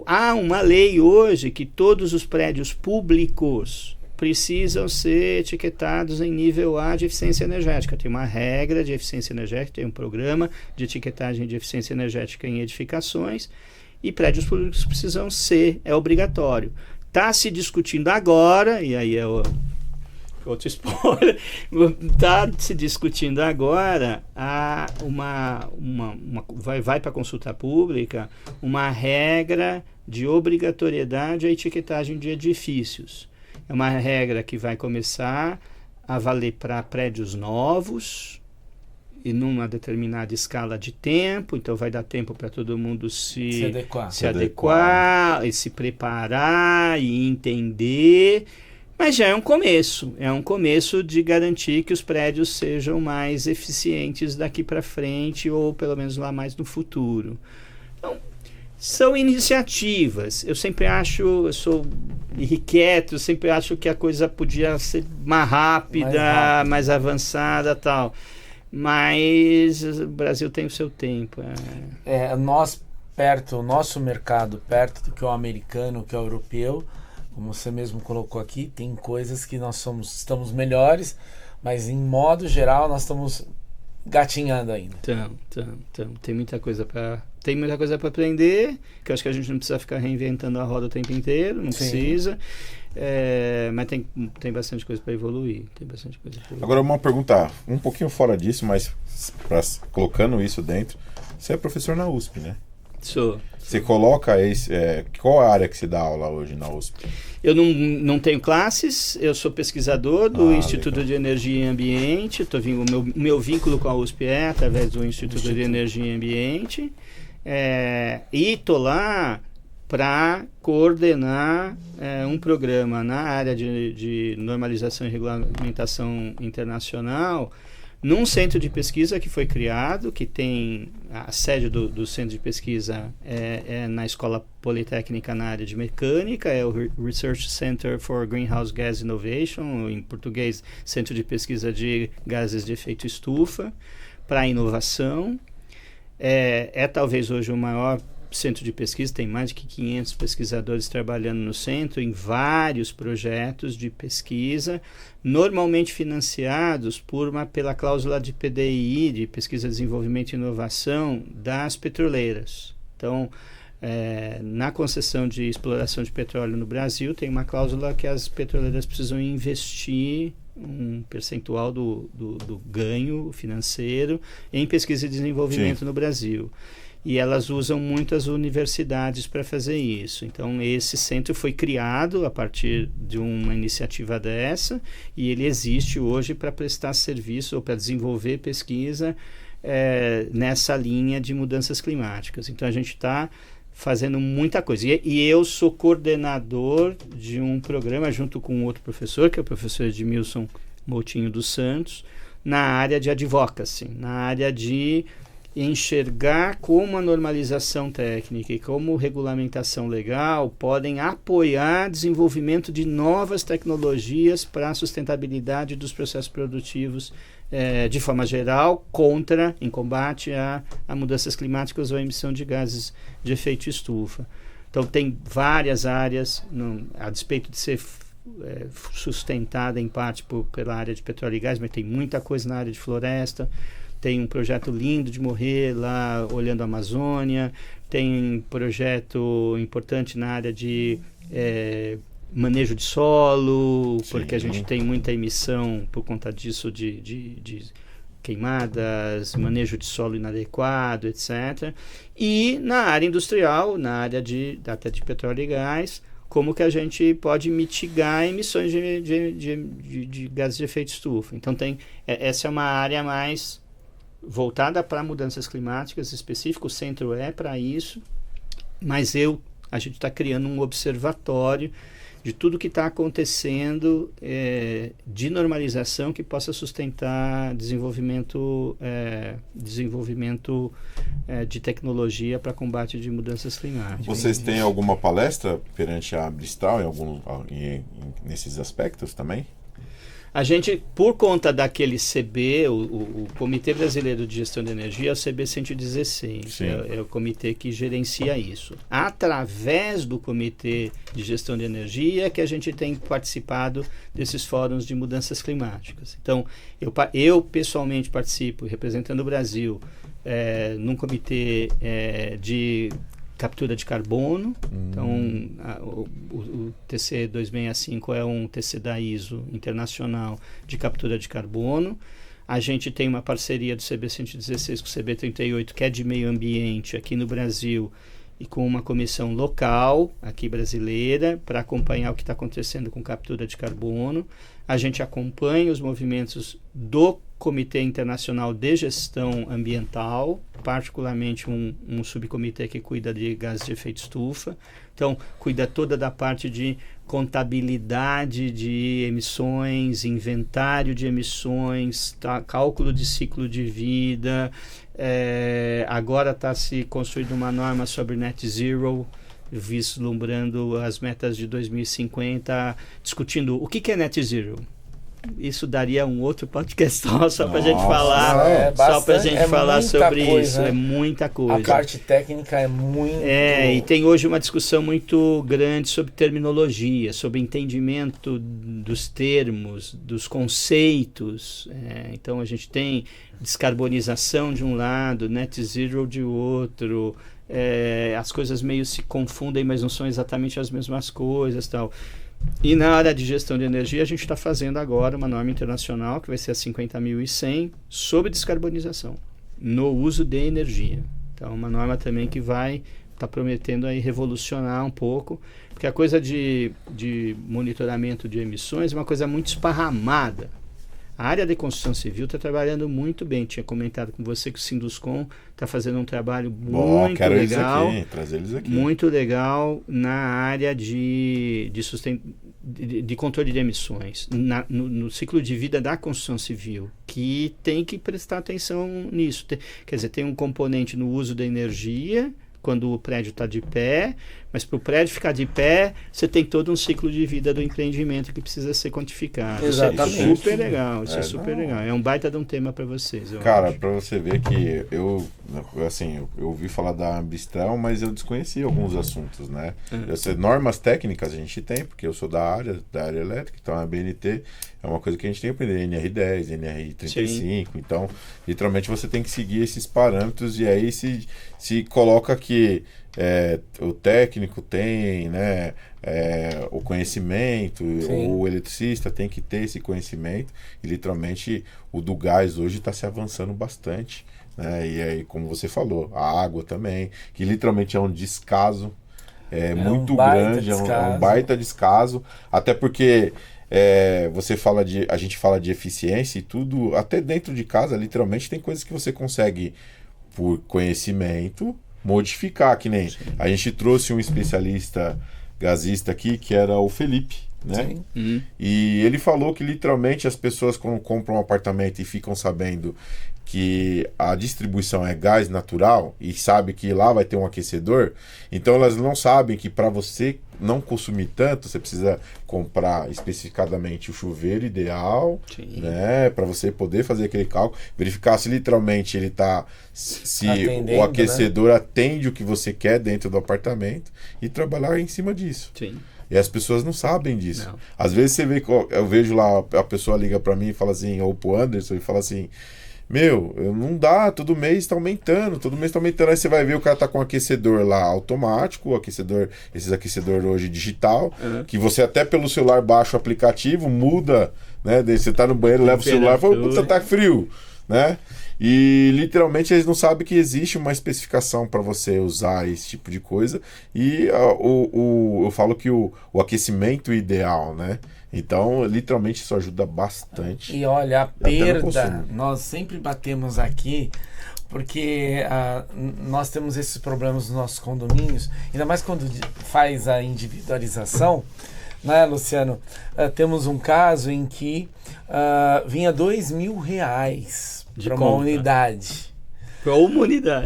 Há uma lei hoje que todos os prédios públicos precisam ser etiquetados em nível A de eficiência energética. Tem uma regra de eficiência energética, tem um programa de etiquetagem de eficiência energética em edificações, e prédios públicos precisam ser, é obrigatório. Está se discutindo agora, e aí é outro spoiler, está se discutindo agora vai para consulta pública uma regra de obrigatoriedade à etiquetagem de edifícios. É uma regra que vai começar a valer para prédios novos e numa determinada escala de tempo, então vai dar tempo para todo mundo se adequar e se preparar e entender. Mas já é um começo de garantir que os prédios sejam mais eficientes daqui para frente, ou pelo menos lá mais no futuro. Então, são iniciativas. Eu sempre acho, eu sou irrequieto, eu sempre acho que a coisa podia ser mais rápida, mais avançada, tal. Mas o Brasil tem o seu tempo. O nosso mercado, perto do que o americano, que o europeu, como você mesmo colocou aqui, tem coisas que estamos melhores, mas em modo geral nós estamos gatinhando ainda. Então, tem muita coisa para aprender, que eu acho que a gente não precisa ficar reinventando a roda o tempo inteiro, não precisa. Mas tem bastante coisa para evoluir. Agora uma pergunta um pouquinho fora disso, mas colocando isso dentro, você é professor na USP, né? Sou. Você coloca qual a área que você dá aula hoje na USP? Eu não tenho classes, eu sou pesquisador do Instituto de Energia e Ambiente. O meu vínculo com a USP é através do Instituto de Energia e Ambiente. E estou lá para coordenar um programa na área de normalização e regulamentação internacional, num centro de pesquisa que foi criado, que tem a sede do centro de pesquisa na Escola Politécnica na área de mecânica, é o Research Center for Greenhouse Gas Innovation, em português, Centro de Pesquisa de Gases de Efeito Estufa, para inovação. É talvez hoje o maior centro de pesquisa, tem mais de 500 pesquisadores trabalhando no centro em vários projetos de pesquisa, normalmente financiados pela cláusula de PDI, de Pesquisa, Desenvolvimento e Inovação, das petroleiras. Então, na concessão de exploração de petróleo no Brasil, tem uma cláusula que as petroleiras precisam investir um percentual do ganho financeiro em pesquisa e desenvolvimento no Brasil. E elas usam muitas universidades para fazer isso. Então, esse centro foi criado a partir de uma iniciativa dessa, e ele existe hoje para prestar serviço ou para desenvolver pesquisa nessa linha de mudanças climáticas. Então, a gente está fazendo muita coisa. E eu sou coordenador de um programa junto com outro professor, que é o professor Edmilson Moutinho dos Santos, na área de advocacy, na área de enxergar como a normalização técnica e como regulamentação legal podem apoiar desenvolvimento de novas tecnologias para a sustentabilidade dos processos produtivos de forma geral, em combate a mudanças climáticas ou a emissão de gases de efeito estufa. Então tem várias áreas, a despeito de ser sustentada em parte pela área de petróleo e gás, mas tem muita coisa na área de floresta. Tem um projeto lindo de morrer lá olhando a Amazônia, tem um projeto importante na área de manejo de solo, porque a gente tem muita emissão por conta disso de queimadas, manejo de solo inadequado, etc. E na área industrial, na área até de petróleo e gás, como que a gente pode mitigar emissões de gases de efeito estufa. Então essa é uma área mais voltada para mudanças climáticas específico, o centro para isso, mas a gente está criando um observatório de tudo que está acontecendo de normalização que possa sustentar desenvolvimento de tecnologia para combate de mudanças climáticas. Vocês têm alguma palestra perante a Bristol nesses aspectos também? A gente, por conta daquele CB, o Comitê Brasileiro de Gestão de Energia, é o CB 116, é o comitê que gerencia isso. Através do Comitê de Gestão de Energia que a gente tem participado desses fóruns de mudanças climáticas. Então, eu pessoalmente participo, representando o Brasil, num comitê de captura de carbono. Então, o TC 265 é um TC da ISO internacional de captura de carbono. A gente tem uma parceria do CB 116 com o CB 38, que é de meio ambiente aqui no Brasil, e com uma comissão local aqui brasileira para acompanhar o que está acontecendo com captura de carbono. A gente acompanha os movimentos do Comitê Internacional de Gestão Ambiental, particularmente um subcomitê que cuida de gases de efeito estufa. Então, cuida toda da parte de contabilidade de emissões, inventário de emissões, cálculo de ciclo de vida. Agora está se construindo uma norma sobre net zero, vislumbrando as metas de 2050, discutindo o que é net zero. Isso daria um outro podcast só para a gente falar, só para a gente falar sobre isso. É muita coisa. A parte técnica é muito... E tem hoje uma discussão muito grande sobre terminologia, sobre entendimento dos termos, dos conceitos. Então a gente tem descarbonização de um lado, net zero de outro. As coisas meio se confundem, mas não são exatamente as mesmas coisas, tal. E na área de gestão de energia, a gente está fazendo agora uma norma internacional, que vai ser a 50.100, sobre descarbonização, no uso de energia. Então, uma norma também que vai estar prometendo aí revolucionar um pouco, porque a coisa de monitoramento de emissões é uma coisa muito esparramada. A área de construção civil está trabalhando muito bem. Tinha comentado com você que o Sinduscom está fazendo um trabalho muito legal. Trazer eles aqui. Muito legal na área de controle de emissões, no ciclo de vida da construção civil, que tem que prestar atenção nisso. Quer dizer, tem um componente no uso da energia, quando o prédio está de pé, mas para o prédio ficar de pé, você tem todo um ciclo de vida do empreendimento que precisa ser quantificado. Exatamente. Isso é super legal, super legal. É um baita de um tema para vocês. Cara, para você ver que eu ouvi falar da Ambistral, mas eu desconheci alguns assuntos, né? Normas técnicas a gente tem, porque eu sou da área elétrica, então a BNT é uma coisa que a gente tem que aprender, NR10, NR35, sim. Então, literalmente você tem que seguir esses parâmetros e aí se coloca que o técnico tem, né, o conhecimento, o eletricista tem que ter esse conhecimento, e literalmente o do gás hoje está se avançando bastante, né? E aí, como você falou, a água também, que literalmente é um descaso muito grande, é um baita descaso, até porque a gente fala de eficiência e tudo, até dentro de casa, literalmente tem coisas que você consegue, por conhecimento, modificar, que nem a gente trouxe um especialista gasista aqui, que era o Felipe, né? E ele falou que literalmente as pessoas, quando compram um apartamento e ficam sabendo que a distribuição é gás natural e sabe que lá vai ter um aquecedor, então elas não sabem que para você não consumir tanto, você precisa comprar especificadamente o chuveiro ideal, né, para você poder fazer aquele cálculo, verificar se literalmente ele está, se o aquecedor, né, atende o que você quer dentro do apartamento, e trabalhar em cima disso. E as pessoas não sabem disso. Não. Às vezes você vê, eu vejo lá, a pessoa liga para mim e fala assim, ou pro Anderson, e fala assim: não dá, todo mês tá aumentando, aí você vai ver, o cara tá com um aquecedor lá automático, esses aquecedores hoje digital, que você até pelo celular baixa o aplicativo, muda, né, daí você tá no banheiro, leva o celular e fala, puta, tá frio, né? E literalmente eles não sabem que existe uma especificação para você usar esse tipo de coisa, e eu falo que o aquecimento ideal, né? Então, literalmente, isso ajuda bastante. E olha, a perda, nós sempre batemos aqui, porque nós temos esses problemas nos nossos condomínios, ainda mais quando faz a individualização, né, Luciano? Temos um caso em que vinha R$2.000 para uma unidade.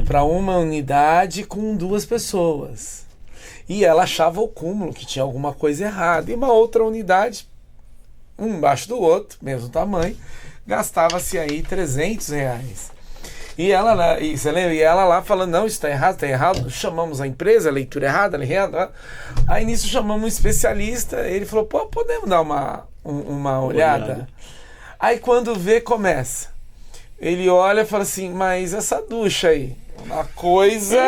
Para uma unidade com 2 pessoas. E ela achava o cúmulo, que tinha alguma coisa errada. E uma outra unidade um embaixo do outro, mesmo tamanho, gastava-se aí R$300. E ela lá, e você lembra? E ela lá falando, não, isso está errado, chamamos a empresa, leitura errada. Aí nisso chamamos um especialista, ele falou, pô, podemos dar uma olhada? Aí quando vê, começa. Ele olha e fala assim, mas essa ducha aí, uma coisa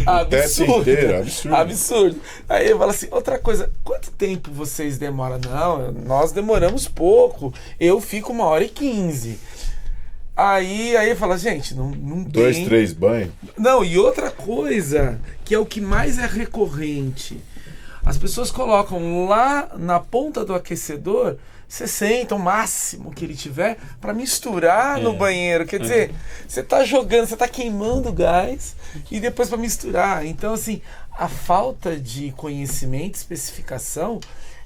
absurda. Absurdo. Aí ele fala assim, outra coisa, quanto tempo vocês demoram? Não, nós demoramos pouco, eu fico 1h15. Aí ele fala, gente, não tem... 2, 3 banhos. Não, e outra coisa, que é o que mais é recorrente, as pessoas colocam lá na ponta do aquecedor 60, o máximo que ele tiver, para misturar no banheiro. Quer dizer, você tá jogando, você tá queimando gás e depois para misturar. Então, assim, a falta de conhecimento, especificação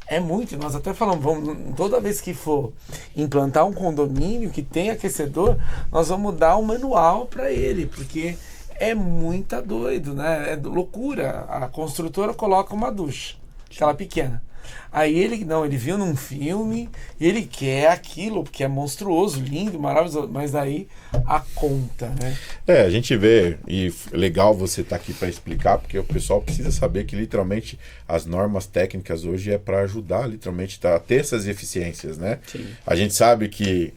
é muito. Nós até falamos, toda vez que for implantar um condomínio que tem aquecedor, nós vamos dar um manual para ele, porque é muito doido, né? É loucura. A construtora coloca uma ducha, aquela pequena. Aí ele viu num filme, ele quer aquilo, porque é monstruoso, lindo, maravilhoso, mas aí a conta, né? A gente vê, e legal você estar aqui para explicar, porque o pessoal precisa saber que literalmente as normas técnicas hoje é para ajudar literalmente a ter essas eficiências, né? Sim. A gente sabe que,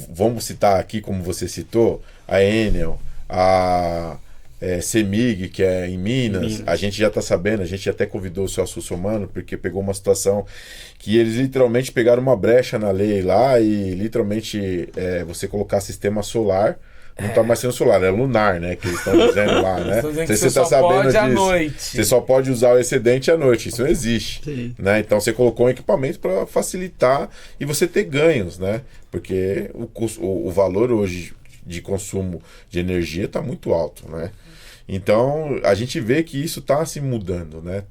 vamos citar aqui como você citou, a Enel, a CEMIG, que é em Minas, a gente já está sabendo, a gente até convidou o Celso Russomano, porque pegou uma situação que eles literalmente pegaram uma brecha na lei lá e literalmente você colocar sistema solar, não está mais sendo solar, é lunar, né, que eles estão dizendo lá, né? Você está sabendo disso. À noite. Você só pode usar o excedente à noite, isso não existe, né? Então você colocou um equipamento para facilitar e você ter ganhos, né? Porque o valor hoje de consumo de energia está muito alto, né? Então, a gente vê que isso está se mudando, né?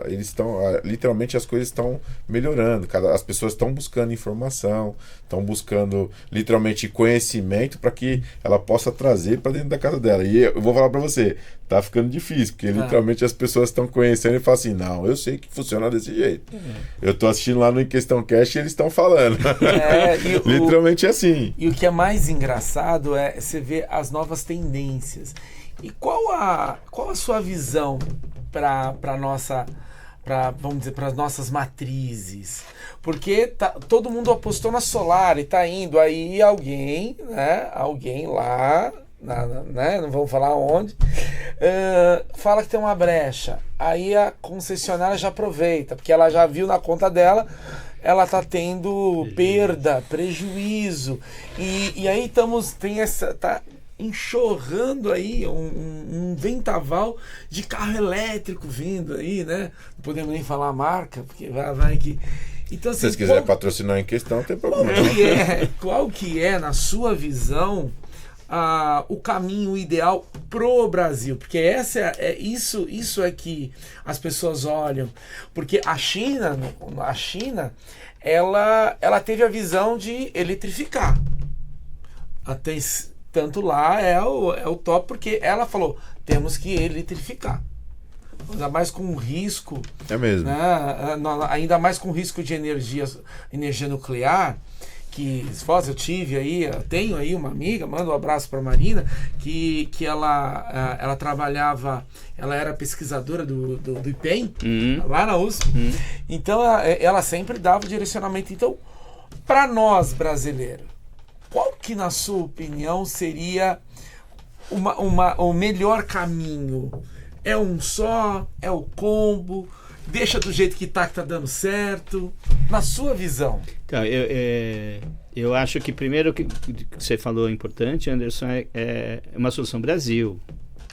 Eles estão, literalmente, as coisas estão melhorando. As pessoas estão buscando informação, estão buscando, literalmente, conhecimento para que ela possa trazer para dentro da casa dela. E eu vou falar para você, tá ficando difícil, porque literalmente as pessoas estão conhecendo e falam assim, não, eu sei que funciona desse jeito. Eu tô assistindo lá no Em Questão Cast e eles estão falando. Literalmente é assim. E o que é mais engraçado é você ver as novas tendências. E qual a sua visão para vamos dizer, para as nossas matrizes? Porque todo mundo apostou na solar e está indo aí alguém lá, né, não vamos falar onde, fala que tem uma brecha. Aí a concessionária já aproveita, porque ela já viu na conta dela, ela está tendo perda, prejuízo. E aí tá enxurrando aí um vendaval de carro elétrico vindo aí, né? Não podemos nem falar a marca, porque vai que... Então, assim, se vocês quiserem patrocinar Em Questão, não tem problema. Qual que é, na sua visão, o caminho ideal pro Brasil? Porque isso é que as pessoas olham. Porque a China, ela teve a visão de eletrificar. Tanto lá é o top, porque ela falou, temos que eletrificar. Ainda mais com risco. É mesmo. Né, ainda mais com risco de energia nuclear. Que eu tenho aí uma amiga, mando um abraço para a Marina, que ela trabalhava, ela era pesquisadora do IPEM, lá na USP. Então ela sempre dava o direcionamento. Então, para nós brasileiros, qual que, na sua opinião, seria o melhor caminho? É um só? É o combo? Deixa do jeito que tá dando certo? Na sua visão. Então, eu acho que primeiro que você falou importante, Anderson, é uma solução Brasil.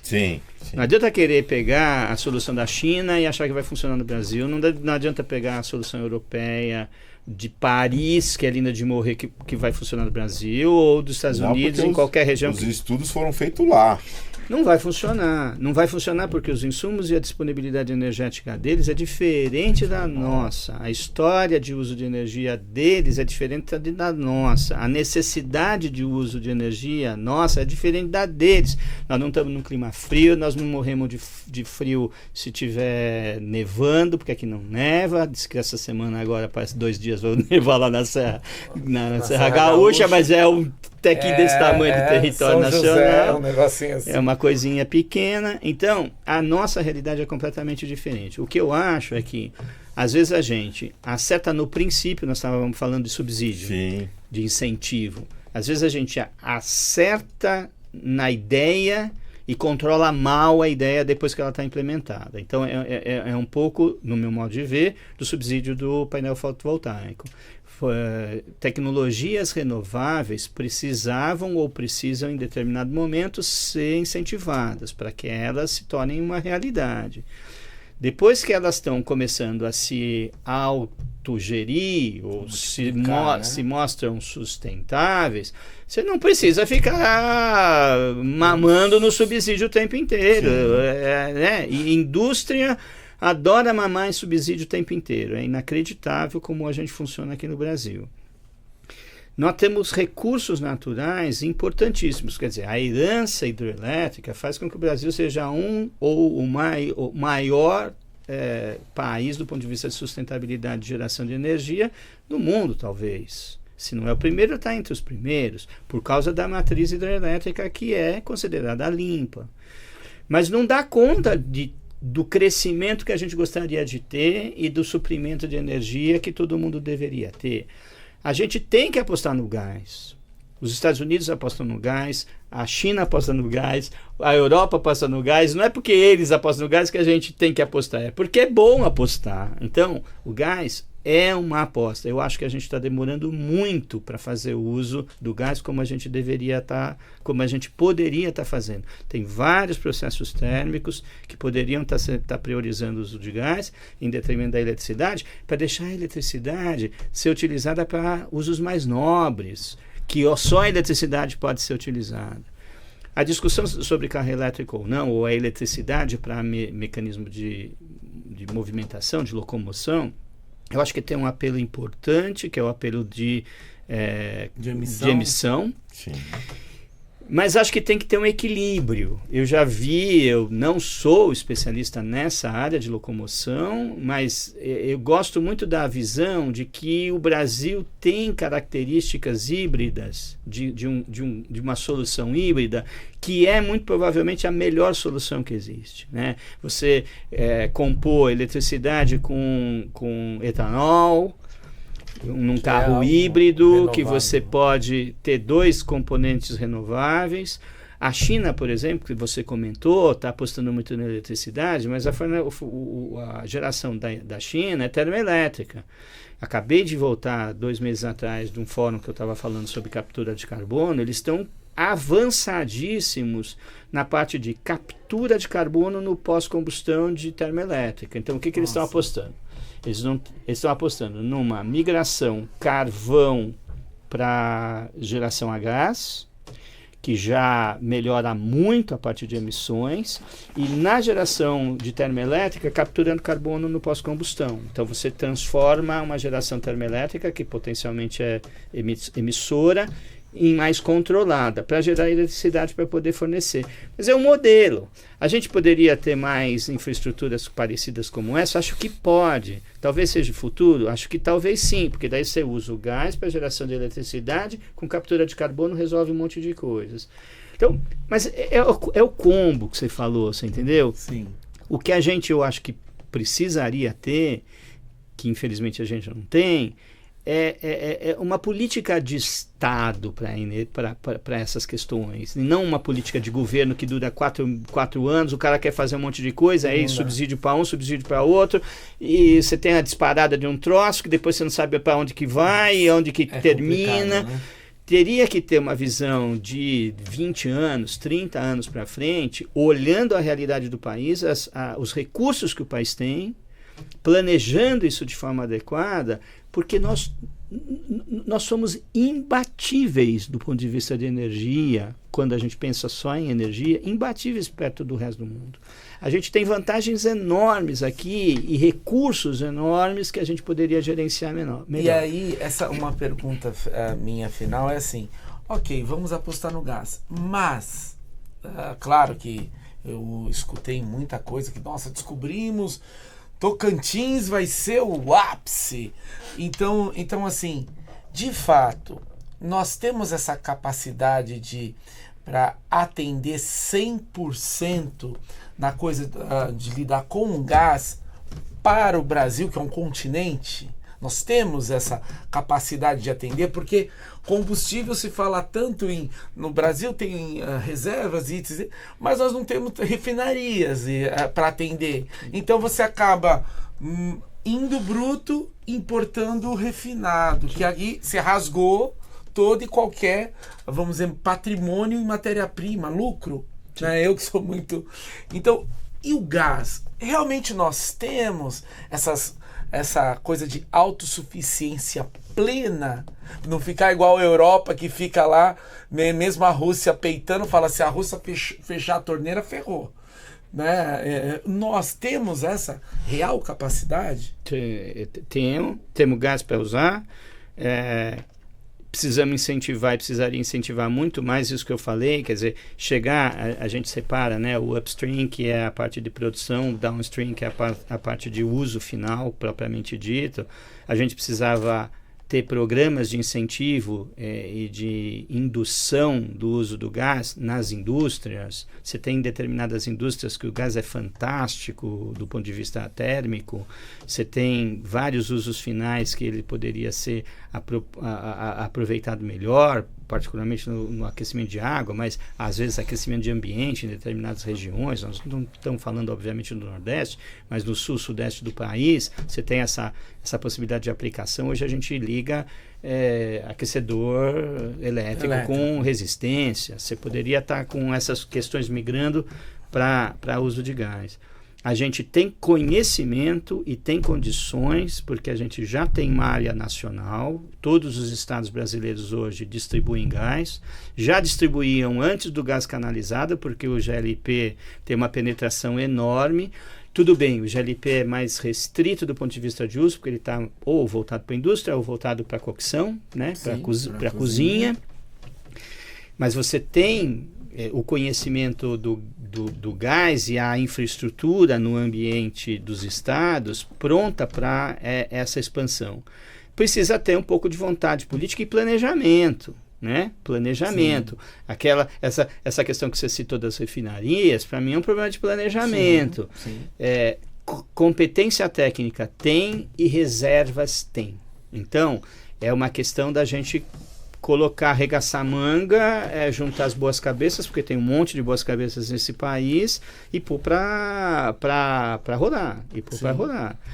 Sim. Não adianta querer pegar a solução da China e achar que vai funcionar no Brasil. Não adianta pegar a solução europeia de Paris, que é linda de morrer, que vai funcionar no Brasil, ou dos Estados Unidos, em qualquer região. Os estudos foram feitos lá. Não vai funcionar. Não vai funcionar porque os insumos e a disponibilidade energética deles é diferente da nossa. A história de uso de energia deles é diferente da nossa. A necessidade de uso de energia nossa é diferente da deles. Nós não estamos num clima frio, nós não morremos de frio se tiver nevando, porque aqui não neva. Diz que essa semana agora, parece 2 dias dias vou nevar lá na Serra Gaúcha, mas é um tequinho desse tamanho do território São nacional. José, um negocinho assim. É uma coisinha pequena. Então, a nossa realidade é completamente diferente. O que eu acho é que, às vezes, a gente acerta no princípio, nós estávamos falando de subsídio, Sim. de incentivo. Às vezes a gente acerta na ideia e controla mal a ideia depois que ela está implementada. Então, é um pouco, no meu modo de ver, do subsídio do painel fotovoltaico. Tecnologias renováveis precisavam ou precisam, em determinado momento, ser incentivadas para que elas se tornem uma realidade. Depois que elas estão começando a se autogerir ou se mostram sustentáveis, você não precisa ficar mamando no subsídio o tempo inteiro. E indústria adora mamar em subsídio o tempo inteiro. É inacreditável como a gente funciona aqui no Brasil. Nós temos recursos naturais importantíssimos. Quer dizer, a herança hidrelétrica faz com que o Brasil seja o maior país do ponto de vista de sustentabilidade de geração de energia do mundo, talvez. Se não é o primeiro, está entre os primeiros, por causa da matriz hidrelétrica que é considerada limpa. Mas não dá conta do crescimento que a gente gostaria de ter e do suprimento de energia que todo mundo deveria ter. A gente tem que apostar no gás. Os Estados Unidos apostam no gás, a China aposta no gás, a Europa aposta no gás. Não é porque eles apostam no gás que a gente tem que apostar, é porque é bom apostar. Então, o gás é uma aposta. Eu acho que a gente está demorando muito para fazer o uso do gás como a gente como a gente poderia estar fazendo. Tem vários processos térmicos que poderiam estar priorizando o uso de gás em detrimento da eletricidade, para deixar a eletricidade ser utilizada para usos mais nobres, que só a eletricidade pode ser utilizada. A discussão sobre carro elétrico ou não, ou a eletricidade para mecanismo de movimentação, de locomoção, eu acho que tem um apelo importante, que é o apelo de emissão. Sim. Mas acho que tem que ter um equilíbrio. Eu não sou especialista nessa área de locomoção, mas eu gosto muito da visão de que o Brasil tem características híbridas, de uma solução híbrida, que é muito provavelmente a melhor solução que existe, né? Você compor eletricidade com etanol, num carro híbrido, renovável, que você pode ter 2 componentes renováveis. A China, por exemplo, que você comentou, está apostando muito na eletricidade, mas a geração da China é termoelétrica. Acabei de voltar 2 meses atrás de um fórum que eu estava falando sobre captura de carbono. Eles estão avançadíssimos na parte de captura de carbono no pós-combustão de termoelétrica. Então, o que eles estão apostando? Eles estão apostando numa migração carvão para geração a gás, que já melhora muito a parte de emissões, e na geração de termoelétrica, capturando carbono no pós-combustão. Então, você transforma uma geração termoelétrica, que potencialmente é emissora, em mais controlada, para gerar eletricidade para poder fornecer. Mas é um modelo. A gente poderia ter mais infraestruturas parecidas como essa? Acho que pode. Talvez seja o futuro? Acho que talvez sim, porque daí você usa o gás para geração de eletricidade, com captura de carbono resolve um monte de coisas. Então, mas é o combo que você falou, você entendeu? Sim. O que eu acho que precisaria ter, que infelizmente a gente não tem, é uma política de Estado para essas questões, e não uma política de governo que dura 4 anos, o cara quer fazer um monte de coisa, aí subsídio para um, subsídio para outro, e você tem a disparada de um troço que depois você não sabe para onde que vai e onde que termina. Né? Teria que ter uma visão de 20 anos, 30 anos para frente, olhando a realidade do país, os recursos que o país tem, planejando isso de forma adequada, porque nós somos imbatíveis do ponto de vista de energia, quando a gente pensa só em energia, imbatíveis perto do resto do mundo. A gente tem vantagens enormes aqui e recursos enormes que a gente poderia gerenciar melhor. E aí, uma pergunta minha final é assim, ok, vamos apostar no gás, mas, claro que eu escutei muita coisa que, nossa, descobrimos Tocantins vai ser o ápice. Então assim, de fato, nós temos essa capacidade para atender 100% na coisa de lidar com o gás para o Brasil, que é um continente. Nós temos essa capacidade de atender, porque combustível se fala tanto no Brasil tem reservas, mas nós não temos refinarias para atender. Então você acaba indo bruto, importando o refinado, que aí se rasgou todo e qualquer, vamos dizer, patrimônio em matéria-prima, lucro. Né? Eu que sou muito... Então, e o gás? Realmente nós temos essa coisa de autossuficiência plena, não ficar igual a Europa, que fica lá, mesmo a Rússia peitando, fala, se a Rússia fechar a torneira, ferrou. Né? Nós temos essa real capacidade? Temos gás para usar, precisamos incentivar e precisaria incentivar muito mais isso que eu falei, quer dizer, a gente separa, né, o upstream, que é a parte de produção, o downstream, que é a parte de uso final, propriamente dito. A gente precisava ter programas de incentivo e de indução do uso do gás nas indústrias. Você tem determinadas indústrias que o gás é fantástico do ponto de vista térmico, você tem vários usos finais que ele poderia ser aproveitado melhor, particularmente no aquecimento de água, mas às vezes aquecimento de ambiente em determinadas regiões. Nós não estamos falando obviamente do Nordeste, mas no Sul, Sudeste do país, você tem essa possibilidade de aplicação. Hoje a gente liga aquecedor elétrico com resistência. Você poderia estar com essas questões migrando para uso de gás. A gente tem conhecimento e tem condições, porque a gente já tem malha nacional, todos os estados brasileiros hoje distribuem gás, já distribuíam antes do gás canalizado, porque o GLP tem uma penetração enorme. Tudo bem, o GLP é mais restrito do ponto de vista de uso, porque ele está ou voltado para a indústria ou voltado para a cocção, né? Para a cozinha. Mas você tem o conhecimento do gás e a infraestrutura no ambiente dos estados pronta para essa expansão. Precisa ter um pouco de vontade política e planejamento. Né? Planejamento. Essa questão que você citou das refinarias, para mim é um problema de planejamento. Sim. Competência técnica tem e reservas tem. Então, é uma questão da gente arregaçar a manga, juntar as boas cabeças, porque tem um monte de boas cabeças nesse país, e pôr para rodar.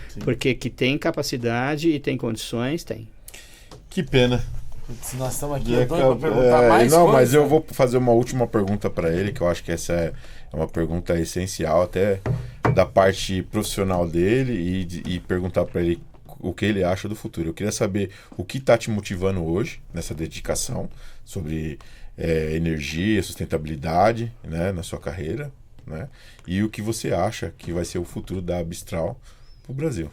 Sim. Porque que tem capacidade e tem condições, tem. Que pena. Nós estamos aqui para perguntar mais não, coisa. mas eu vou fazer uma última pergunta para ele, que eu acho que essa é uma pergunta essencial até da parte profissional dele e perguntar para ele o que ele acha do futuro. Eu queria saber o que está te motivando hoje nessa dedicação sobre energia, sustentabilidade, né, na sua carreira, né, e o que você acha que vai ser o futuro da Abstral para o Brasil.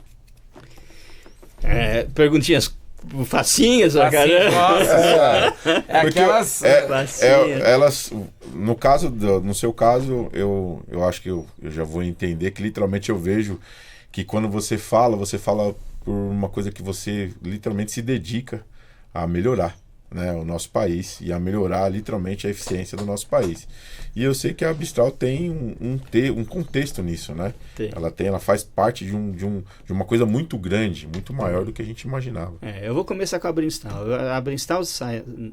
Perguntinhas facinhas, cara. Nossa, aquelas... elas, no seu caso, eu acho que eu já vou entender que literalmente eu vejo que quando você fala por uma coisa que você literalmente se dedica a melhorar, né, o nosso país e a melhorar literalmente a eficiência do nosso país. E eu sei que a Abstral tem um contexto nisso, né? Ela faz parte de uma coisa muito grande, muito maior do que a gente imaginava. Eu vou começar com a Brinstal. A Brinstal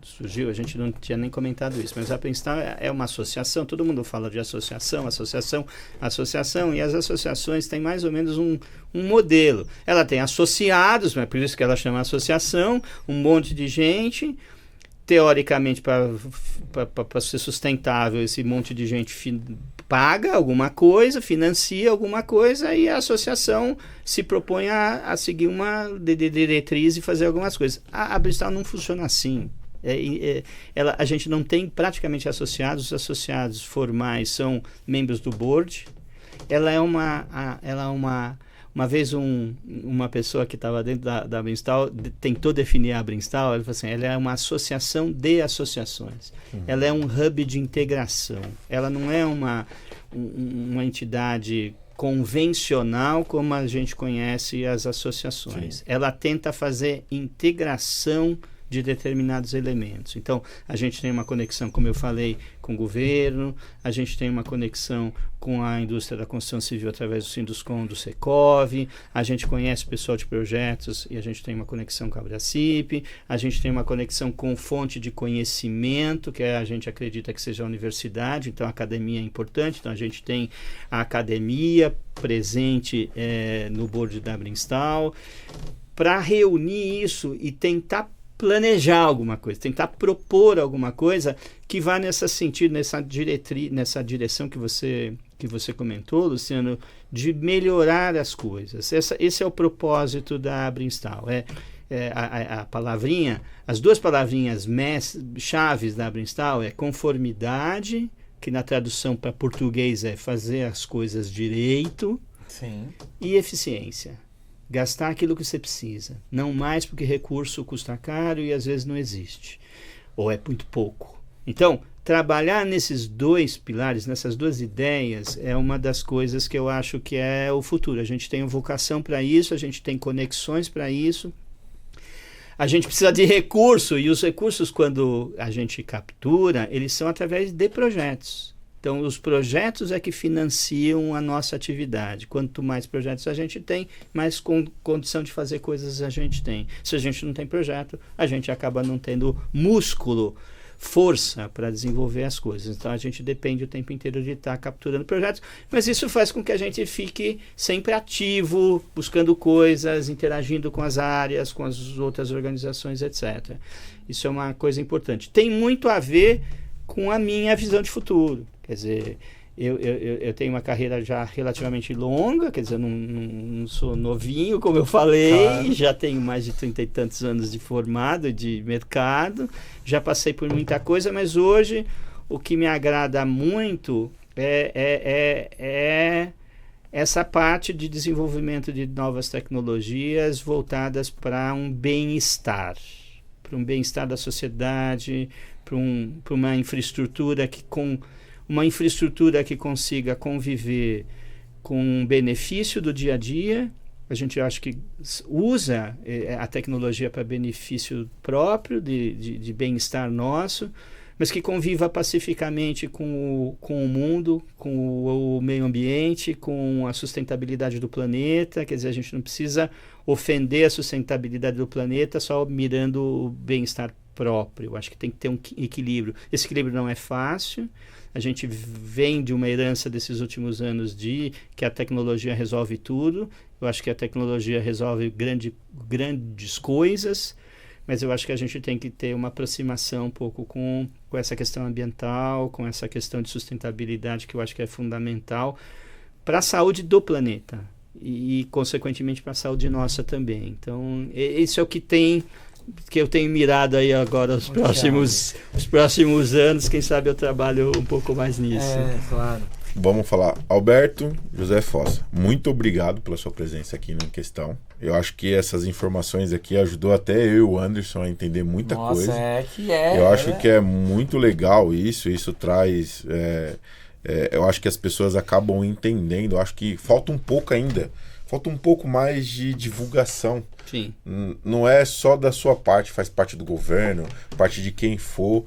surgiu, a gente não tinha nem comentado isso, mas a Brinstal é uma associação, todo mundo fala de associação, e as associações têm mais ou menos um modelo. Ela tem associados, mas por isso que ela chama associação, um monte de gente. Teoricamente, para ser sustentável, esse monte de gente paga alguma coisa, financia alguma coisa, e a associação se propõe a seguir uma diretriz e fazer algumas coisas. A Brinstal não funciona assim. A gente não tem praticamente associados. Os associados formais são membros do board. Uma vez uma pessoa que estava dentro da Brinstal tentou definir a Brinstal. Ele falou assim: ela é uma associação de associações. Ela é um hub de integração. Ela não é uma entidade convencional como a gente conhece as associações. Sim. Ela tenta fazer integração de determinados elementos. Então, a gente tem uma conexão, como eu falei, com o governo, a gente tem uma conexão com a indústria da construção civil através do Sinduscom, do Secov, a gente conhece o pessoal de projetos e a gente tem uma conexão com a Abracip, a gente tem uma conexão com fonte de conhecimento, que a gente acredita que seja a universidade, então a academia é importante, então a gente tem a academia presente no board da Brinstal, para reunir isso e tentar planejar alguma coisa, tentar propor alguma coisa que vá nesse sentido, nessa direção que você comentou, Luciano, de melhorar as coisas. Esse é o propósito da Brinstal. A palavrinha, as duas palavrinhas chaves da Brinstal é conformidade, que na tradução para português é fazer as coisas direito, sim, e eficiência. Gastar aquilo que você precisa, não mais porque recurso custa caro e às vezes não existe, ou é muito pouco. Então, trabalhar nesses dois pilares, nessas duas ideias, é uma das coisas que eu acho que é o futuro. A gente tem vocação para isso, a gente tem conexões para isso, a gente precisa de recurso, e os recursos, quando a gente captura, eles são através de projetos. Então, os projetos é que financiam a nossa atividade. Quanto mais projetos a gente tem, mais condição de fazer coisas a gente tem. Se a gente não tem projeto, a gente acaba não tendo músculo, força para desenvolver as coisas. Então, a gente depende o tempo inteiro de estar capturando projetos, mas isso faz com que a gente fique sempre ativo, buscando coisas, interagindo com as áreas, com as outras organizações, etc. Isso é uma coisa importante. Tem muito a ver com a minha visão de futuro. Quer dizer, eu tenho uma carreira já relativamente longa, quer dizer, eu não sou novinho, como eu falei, claro. Já tenho mais de 30 e tantos anos de formado, de mercado, já passei por muita coisa, mas hoje o que me agrada muito é essa parte de desenvolvimento de novas tecnologias voltadas para um bem-estar da sociedade, para uma infraestrutura que consiga conviver com o benefício do dia a dia. A gente acha que usa a tecnologia para benefício próprio, de bem-estar nosso, mas que conviva pacificamente com o mundo, com o meio ambiente, com a sustentabilidade do planeta. Quer dizer, a gente não precisa ofender a sustentabilidade do planeta só mirando o bem-estar próprio. Eu acho que tem que ter um equilíbrio. Esse equilíbrio não é fácil. A gente vem de uma herança desses últimos anos de que a tecnologia resolve tudo. Eu acho que a tecnologia resolve grandes coisas, mas eu acho que a gente tem que ter uma aproximação um pouco com essa questão ambiental, com essa questão de sustentabilidade, que eu acho que é fundamental para a saúde do planeta e consequentemente para a saúde nossa também. Então, isso é o que eu tenho mirado aí agora os próximos anos. Quem sabe eu trabalho um pouco mais nisso. Claro. Vamos falar. Alberto José Fossa, muito obrigado pela sua presença aqui na questão. Eu acho que essas informações aqui ajudou até eu e o Anderson a entender muita coisa. Eu acho que é muito legal isso. Isso traz... eu acho que as pessoas acabam entendendo. Eu acho que falta um pouco ainda. Falta um pouco mais de divulgação. Sim. Não é só da sua parte, faz parte do governo, parte de quem for,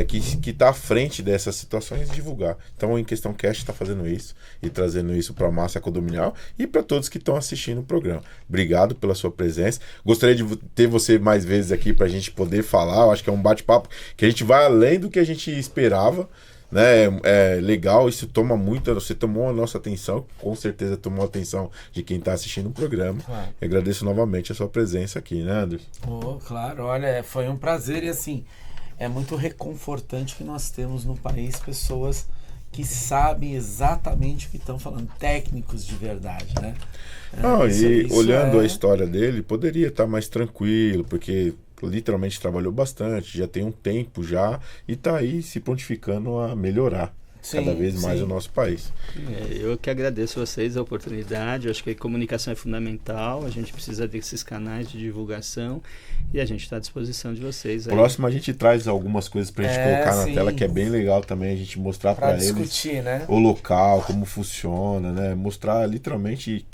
que está à frente dessas situações, divulgar. Então, o Em Questão Cast está fazendo isso e trazendo isso para a massa condominial e para todos que estão assistindo o programa. Obrigado pela sua presença. Gostaria de ter você mais vezes aqui para a gente poder falar. Eu acho que é um bate-papo que a gente vai além do que a gente esperava. Né? É legal, isso toma muito. Você tomou a nossa atenção, com certeza tomou a atenção de quem está assistindo o programa. Claro. Eu agradeço novamente a sua presença aqui, né, Anderson? Claro, olha, foi um prazer e assim, é muito reconfortante que nós temos no país pessoas que sabem exatamente o que estão falando, técnicos de verdade, né? Olhando a história dele, poderia estar mais tranquilo, porque literalmente trabalhou bastante, já tem um tempo já e está aí se prontificando a melhorar. cada vez mais sim. o nosso país. Eu que agradeço a vocês a oportunidade. Eu acho que a comunicação é fundamental. A gente precisa desses canais de divulgação e a gente está à disposição de vocês. Aí. Próximo a gente traz algumas coisas pra gente colocar na sim. tela, que é bem legal também a gente mostrar Pra para eles discutir, né? o local, como funciona, né? Mostrar literalmente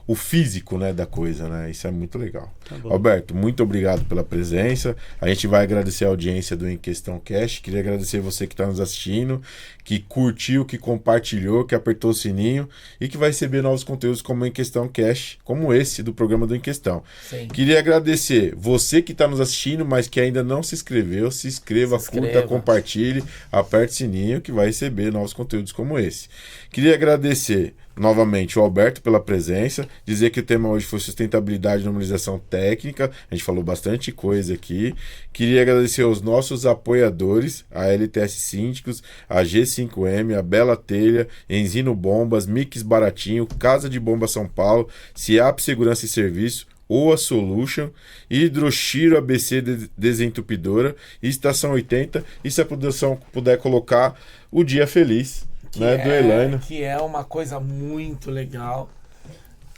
o físico, né, da coisa, né? Isso é muito legal. Tá bom. Alberto, muito obrigado pela presença. A gente vai agradecer a audiência do Em Questão Cash. Queria agradecer você que está nos assistindo, que curtiu, que compartilhou, que apertou o sininho e que vai receber novos conteúdos como o Em Questão Cash, como esse do programa do Em Questão. Sim. Queria agradecer você que está nos assistindo, mas que ainda não se inscreveu, se inscreva, curta, compartilhe, aperte o sininho que vai receber novos conteúdos como esse. Queria agradecer novamente o Alberto pela presença, dizer que o tema hoje foi sustentabilidade e normalização técnica, a gente falou bastante coisa aqui. Queria agradecer aos nossos apoiadores, a LTS Síndicos, a G5M, a Bela Telha, Enzino Bombas, Mix Baratinho, Casa de Bomba São Paulo, CIAP Segurança e Serviço, OA Solution, Hidroxiro ABC Desentupidora e Estação 80. E se a produção puder colocar o Dia Feliz, né, do Elaine. Que é uma coisa muito legal.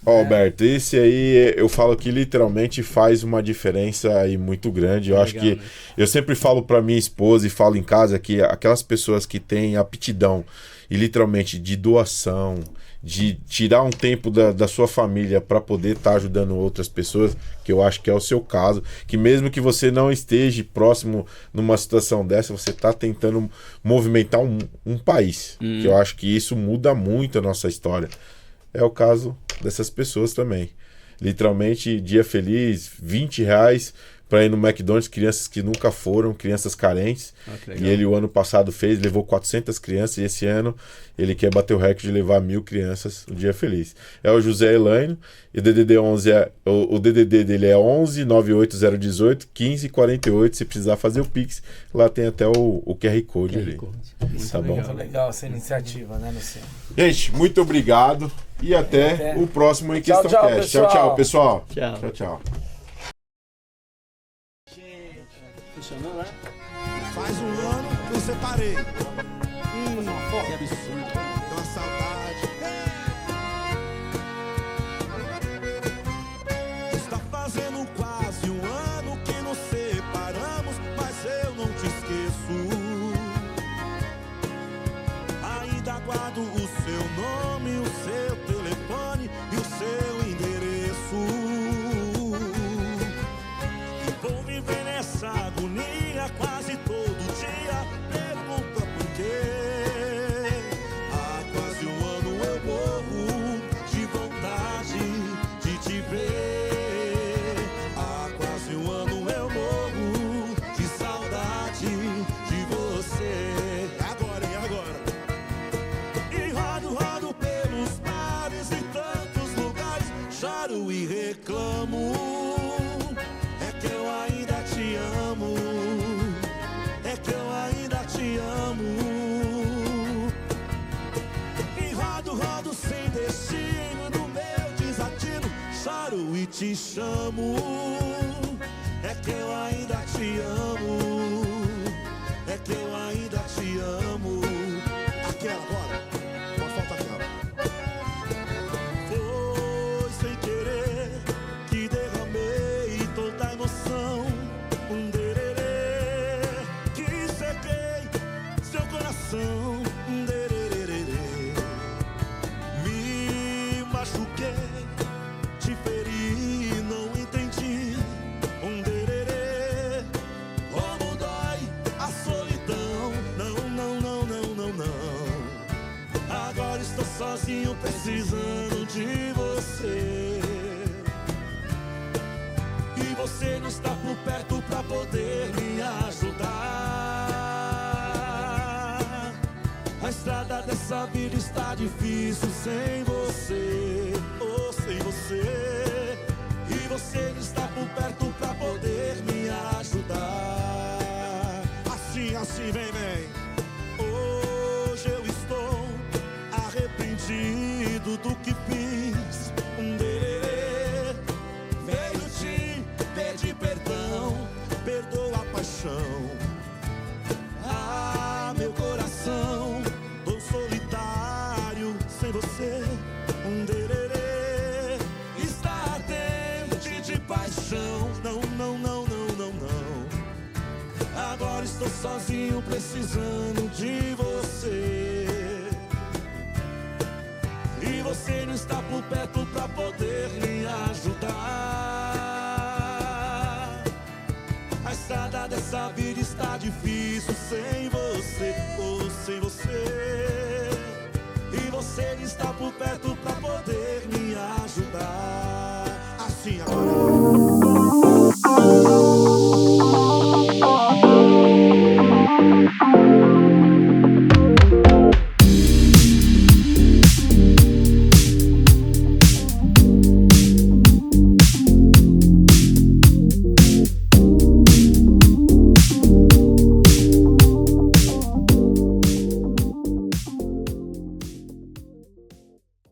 Ó, Alberto, esse aí eu falo que literalmente faz uma diferença aí muito grande. Eu acho que né? eu sempre falo para minha esposa e falo em casa que aquelas pessoas que têm aptidão e literalmente de doação, de tirar um tempo da sua família para poder estar ajudando outras pessoas, que eu acho que é o seu caso, que mesmo que você não esteja próximo numa situação dessa, você está tentando movimentar um país, que eu acho que isso muda muito a nossa história. É o caso dessas pessoas também. Literalmente, dia feliz, R$20 para ir no McDonald's, crianças que nunca foram, crianças carentes. E ele o ano passado levou 400 crianças, e esse ano ele quer bater o recorde de levar 1.000 crianças no dia feliz. É o José Elaine, e o DDD 11 o DDD dele é 11 98018 1548. Se precisar fazer o Pix, lá tem até o QR Code ali. Muito Tá bom? Muito legal essa iniciativa, né, Luciano? Gente, muito obrigado e até o próximo Em Questão Tchau, Cast. Tchau, pessoal. Tchau. Tchau. Funcionou lá? Faz um ano que eu separei. Que absurdo. Deu uma saudade. Está fazendo quase um ano que nos separamos, mas eu não te esqueço. Ainda guardo o seu nome, o seu telefone e o seu endereço. Vou viver nessa agonia quase todo dia. Pergunta por quê. Há quase um ano eu morro de vontade de te ver. Há quase um ano eu morro de saudade de você. Agora, e agora? E rodo pelos mares e tantos lugares, choro e reclamo. É que eu ainda te amo, é que eu ainda te amo. E rodo sem destino, no meu desatino, choro e te chamo. É que eu ainda te amo, é que eu ainda te amo. Aquela agora, pode faltar aquela. Foi sem querer que derramei toda a emoção. Que sequei seu coração. Me machuquei, te feri, não entendi. Como dói a solidão. Não. Agora estou sozinho, precisando de você. E você não está por perto pra poder me ajudar. A estrada dessa vida está difícil sem você, ou sem você. E você não está por perto pra poder me ajudar. Assim, vem. Hoje eu estou arrependido do que fiz. Veio te pedir perdão, perdoa a paixão. Ah, meu coração, sozinho precisando de você. E você não está por perto pra poder me ajudar. A estrada dessa vida está difícil sem você, ou sem você. E você não está por perto pra poder me ajudar. Assim agora.